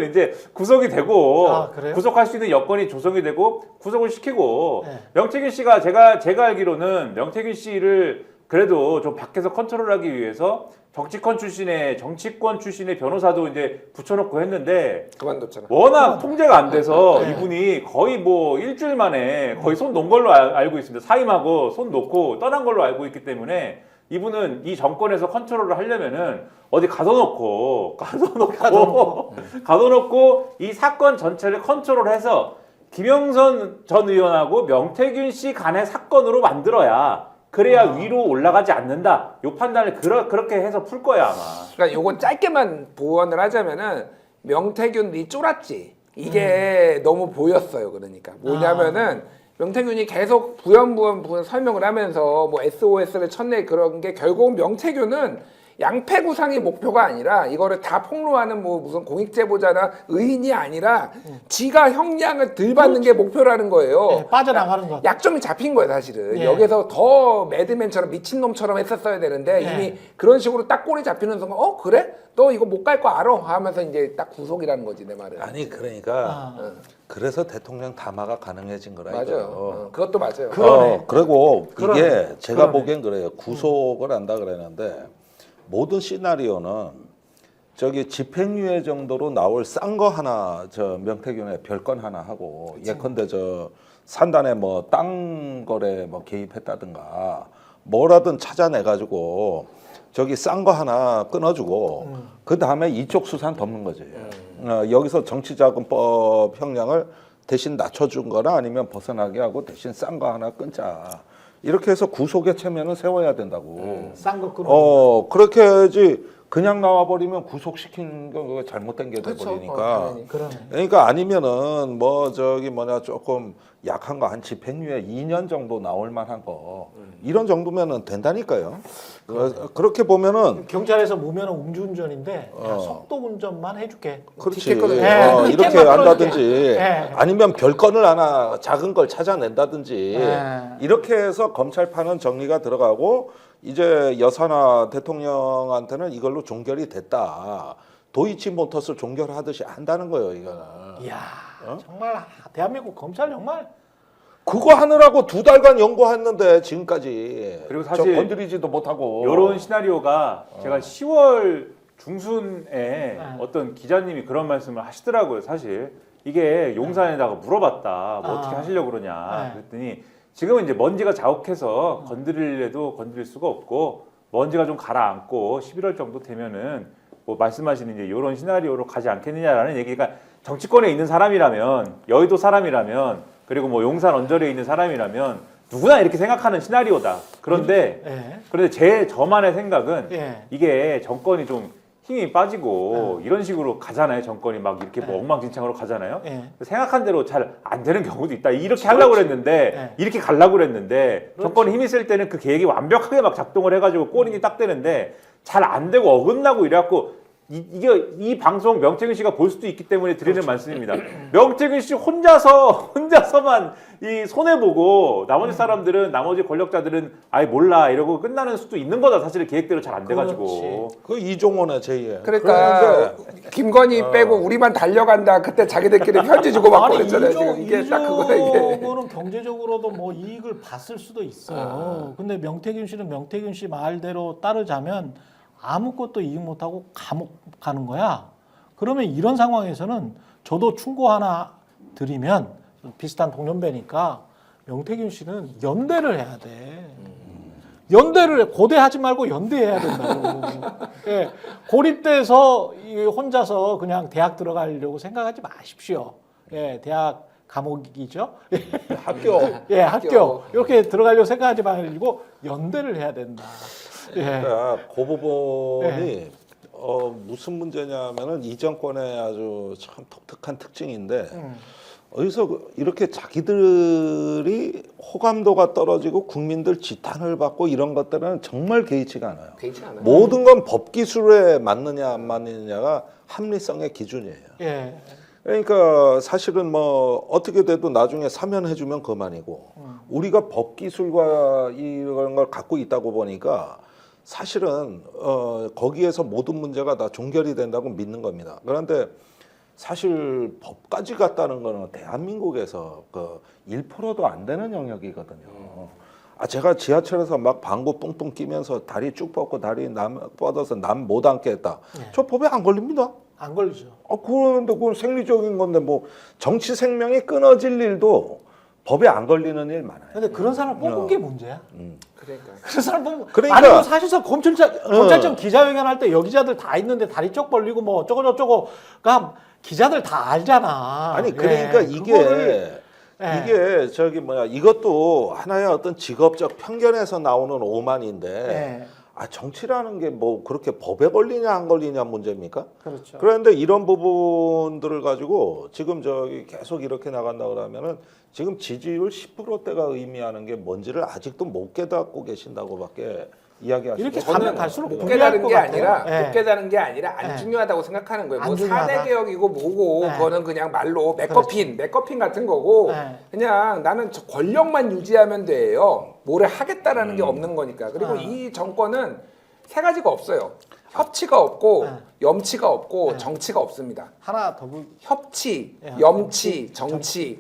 이제 구속이 되고 아, 그래요? 구속할 수 있는 여건이 조성이 되고 구속을 시키고 네. 명태균 씨가 제가 알기로는 명태균 씨를 그래도 좀 밖에서 컨트롤하기 위해서 정치권 출신의 변호사도 이제 붙여놓고 했는데 그만뒀잖아. 워낙 통제가 안 돼서 네. 이분이 거의 뭐 일주일 만에 거의 손 놓은 걸로 알고 있습니다. 사임하고 손 놓고 떠난 걸로 알고 있기 때문에 이분은 이 정권에서 컨트롤을 하려면은 어디 가둬놓고 이 사건 전체를 컨트롤해서 김영선 전 의원하고 명태균 씨 간의 사건으로 만들어야 그래야 위로 올라가지 않는다. 요 판단을 그렇게 해서 풀 거야 아마. 그러니까 요건 짧게만 보완을 하자면은 명태균이 쫄았지. 이게 너무 보였어요. 그러니까 뭐냐면은 명태균이 계속 부연 설명을 하면서 뭐 SOS를 쳤네 그런 게 결국은 명태균은 양패 구상이 목표가 아니라 이거를 다 폭로하는 뭐 무슨 공익제보자나 의인이 아니라 지가 형량을 덜 받는 게 목표라는 거예요. 네, 빠져나가는 것. 약점이 잡힌 거예요, 사실은. 예. 여기서 더 매드맨처럼 미친놈처럼 했었어야 되는데 예. 이미 그런 식으로 딱 꼬리 잡히는 순간 그래? 너 이거 못 갈 거 알아? 하면서 이제 딱 구속이라는 거지, 내 말은. 아니 그러니까 아. 그래서 대통령 담화가 가능해진 거라 맞아요. 이거요. 그것도 맞아요. 그러네. 그리고 그러네. 이게 제가 그러네. 보기엔 그래요. 구속을 한다 그랬는데 모든 시나리오는 저기 집행유예 정도로 나올 싼 거 하나 저 명태균의 별건 하나 하고 예컨대 저 산단에 뭐 땅 거래 뭐 개입했다든가 뭐라든 찾아내 가지고 저기 싼 거 하나 끊어주고 그 다음에 이쪽 수사는 덮는 거지. 여기서 정치자금법 형량을 대신 낮춰준거나 아니면 벗어나게 하고 대신 싼 거 하나 끊자. 이렇게 해서 구속의 체면은 세워야 된다고. 싼거 끊어. 그렇게 해야지 그냥 나와버리면 구속시킨 거 잘못된 게 그렇죠. 돼버리니까. 당연히. 그러네. 그러니까 아니면은 뭐 저기 뭐냐 조금 약한 거 한 집행유예 2년 정도 나올 만한 거 이런 정도면은 된다니까요. 그렇게 보면은 경찰에서 무면허 음주운전인데 야, 속도 운전만 해줄게. 그렇지. 티켓 끊어줘. 예, 이렇게 티켓만 한다든지 예. 아니면 별건을 하나 작은 걸 찾아낸다든지 예. 이렇게 해서 검찰판은 정리가 들어가고 이제 여사나 대통령한테는 이걸로 종결이 됐다. 도이치모터스 종결하듯이 한다는 거예요, 이거는. 이야 정말 대한민국 검찰 정말 그거 하느라고 2달간 연구했는데 지금까지 그리고 사실 저 건드리지도 못하고 이런 시나리오가 제가 10월 중순에 어떤 기자님이 그런 말씀을 하시더라고요. 사실 이게 용산에다가 물어봤다. 뭐 어떻게 하시려고 그러냐. 네. 그랬더니 지금은 이제 먼지가 자욱해서 건드리려도 건드릴 수가 없고 먼지가 좀 가라앉고 11월 정도 되면은 뭐 말씀하시는 이제 이런 시나리오로 가지 않겠느냐라는 얘기가 정치권에 있는 사람이라면 여의도 사람이라면 그리고 뭐 용산 언저리에 있는 사람이라면 누구나 이렇게 생각하는 시나리오다. 그런데 저만의 생각은 예. 이게 정권이 좀 힘이 빠지고 이런 식으로 가잖아요. 정권이 막 이렇게 뭐 엉망진창으로 가잖아요. 예. 생각한 대로 잘 안 되는 경우도 있다. 이렇게 하려고 그랬는데 예. 이렇게 가려고 그랬는데 정권이 힘이 쓸 때는 그 계획이 완벽하게 막 작동을 해가지고 꼬리니 딱 되는데 잘 안 되고 어긋나고 이래갖고 이 방송 명태균 씨가 볼 수도 있기 때문에 드리는 말씀입니다. 명태균 씨 혼자서만 이 손해 보고 나머지 사람들은 나머지 권력자들은 아예 몰라 이러고 끝나는 수도 있는 거다. 사실 계획대로 잘 안 돼가지고. 그 이종원의 제2의 그러니까 김건희 빼고 우리만 달려간다. 그때 자기들끼리 편지 주고 받고 그랬잖아요. 지금 이게 딱 그거야 이게. 이거는 경제적으로도 뭐 이익을 봤을 수도 있어요. 근데 명태균 씨는 명태균 씨 말대로 따르자면 아무것도 이익 못하고 감옥 가는 거야. 그러면 이런 상황에서는 저도 충고 하나 드리면 비슷한 동년배니까 명태균 씨는 연대를 해야 돼. 연대를 고대하지 말고 연대해야 된다고. 예, 고립돼서 혼자서 그냥 대학 들어가려고 생각하지 마십시오. 예, 대학 감옥이죠. 학교. 예, 학교 이렇게 들어가려고 생각하지 말고 연대를 해야 된다. 예. 그러니까 그 부분이 무슨 문제냐면은 이 정권의 아주 참 독특한 특징인데 어디서 이렇게 자기들이 호감도가 떨어지고 국민들 지탄을 받고 이런 것들은 정말 개의치가 않아요. 개의치 않아요. 모든 건 법 기술에 맞느냐 안 맞느냐가 합리성의 기준이에요. 예. 그러니까 사실은 뭐 어떻게 돼도 나중에 사면해주면 그만이고 우리가 법 기술과 이런 걸 갖고 있다고 보니까 사실은 거기에서 모든 문제가 다 종결이 된다고 믿는 겁니다. 그런데 사실 법까지 갔다는 거는 대한민국에서 그 1%도 안 되는 영역이거든요. 제가 지하철에서 막 방구 뿡뿡 끼면서 다리 쭉 뻗고 다리 뻗어서 남 못 앉게 했다. 저 법에 안 걸립니다. 안 걸리죠. 그런데 그건 생리적인 건데 뭐 정치 생명이 끊어질 일도 법에 안 걸리는 일 많아요. 근데 그런 사람 뽑은 게 문제야. 그러니까. 그런 사람 뽑은. 그러니까. 아니 뭐 사실상 검찰청 기자회견 할 때 여기자들 다 있는데 다리 쪽 벌리고 뭐 어쩌고 저쩌고가 기자들 다 알잖아. 아니 그러니까 이게 저기 뭐야 이것도 하나의 어떤 직업적 편견에서 나오는 오만인데 정치라는 게 뭐 그렇게 법에 걸리냐 안 걸리냐 문제입니까? 그렇죠. 그런데 이런 부분들을 가지고 지금 저기 계속 이렇게 나간다 그러면은 지금 지지율 10%대가 의미하는 게 뭔지를 아직도 못 깨닫고 계신다고밖에 이야기하시고 이렇게 저는 가면 갈수록 못 불리할 깨달은 것 게 같아요. 아니라 못 깨달은 게 아니라 안 중요하다고 생각하는 거예요. 안 뭐 중요하다? 4대 개혁이고 뭐고 그거는 그냥 말로 맥커핀 같은 거고 그냥 나는 저 권력만 유지하면 돼요. 뭐를 하겠다라는 게 없는 거니까. 그리고 이 정권은 세 가지가 없어요. 협치가 없고 염치가 없고 정치가 없습니다. 하나 더 협치, 염치, 정치.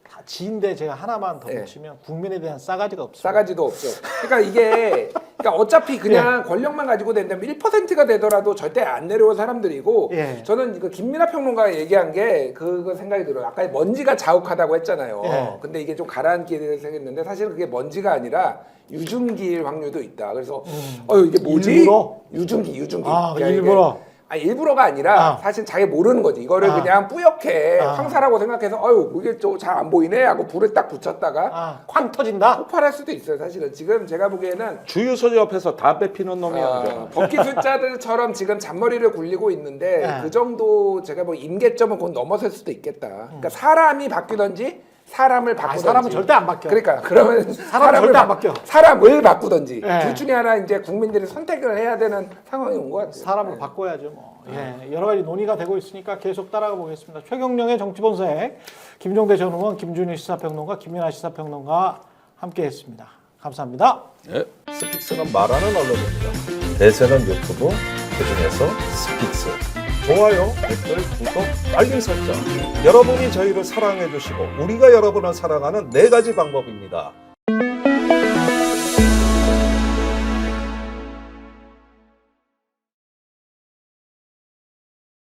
다 지인데 제가 하나만 더 붙이면 국민에 대한 싸가지가 없어요. 싸가지도 없죠. 그러니까 이게 어차피 그냥 권력만 가지고 된다면 1%가 되더라도 절대 안 내려올 사람들이고 저는 이거 김민하 평론가가 얘기한 게 그거 생각이 들어요. 아까 먼지가 자욱하다고 했잖아요. 근데 이게 좀 가라앉게 생겼는데 사실은 그게 먼지가 아니라 유중기일 확률도 있다. 그래서 이게 뭐지? 일부러? 유중기. 아, 그러니까 일부러. 일부러가 아니라 사실 자기 모르는 거지. 이거를 그냥 뿌옇게 황사라고 생각해서 이게 좀 잘 안 보이네 하고 불을 딱 붙였다가 쾅 터진다. 폭발할 수도 있어요. 사실은 지금 제가 보기에는 주유소 옆에서 담배 피는 놈이야. 법기 숫자들처럼 지금 잔머리를 굴리고 있는데 그 정도 제가 뭐 임계점은 곧 넘어설 수도 있겠다. 그러니까 사람이 바뀌던지 사람을 바꾸던지. 사람은 절대 안 바뀌어. 그러니까 그러면 사람은 절대 안 바뀌어. 사람을 바꾸던지 둘 중에 하나 이제 국민들이 선택을 해야 되는 상황이 온 것 같아요. 사람을 바꿔야죠. 뭐. 여러 가지 논의가 되고 있으니까 계속 따라가 보겠습니다. 최경령의 정치본색, 김종대 전 의원, 김준일 시사평론가, 김민하 시사평론가 함께했습니다. 감사합니다. 네, 스픽스는 말하는 언론입니다. 대세는 유튜브, 그중에서 스픽스. 좋아요, 댓글, 구독, 알림 설정. 여러분이 저희를 사랑해 주시고 우리가 여러분을 사랑하는 4가지 방법입니다.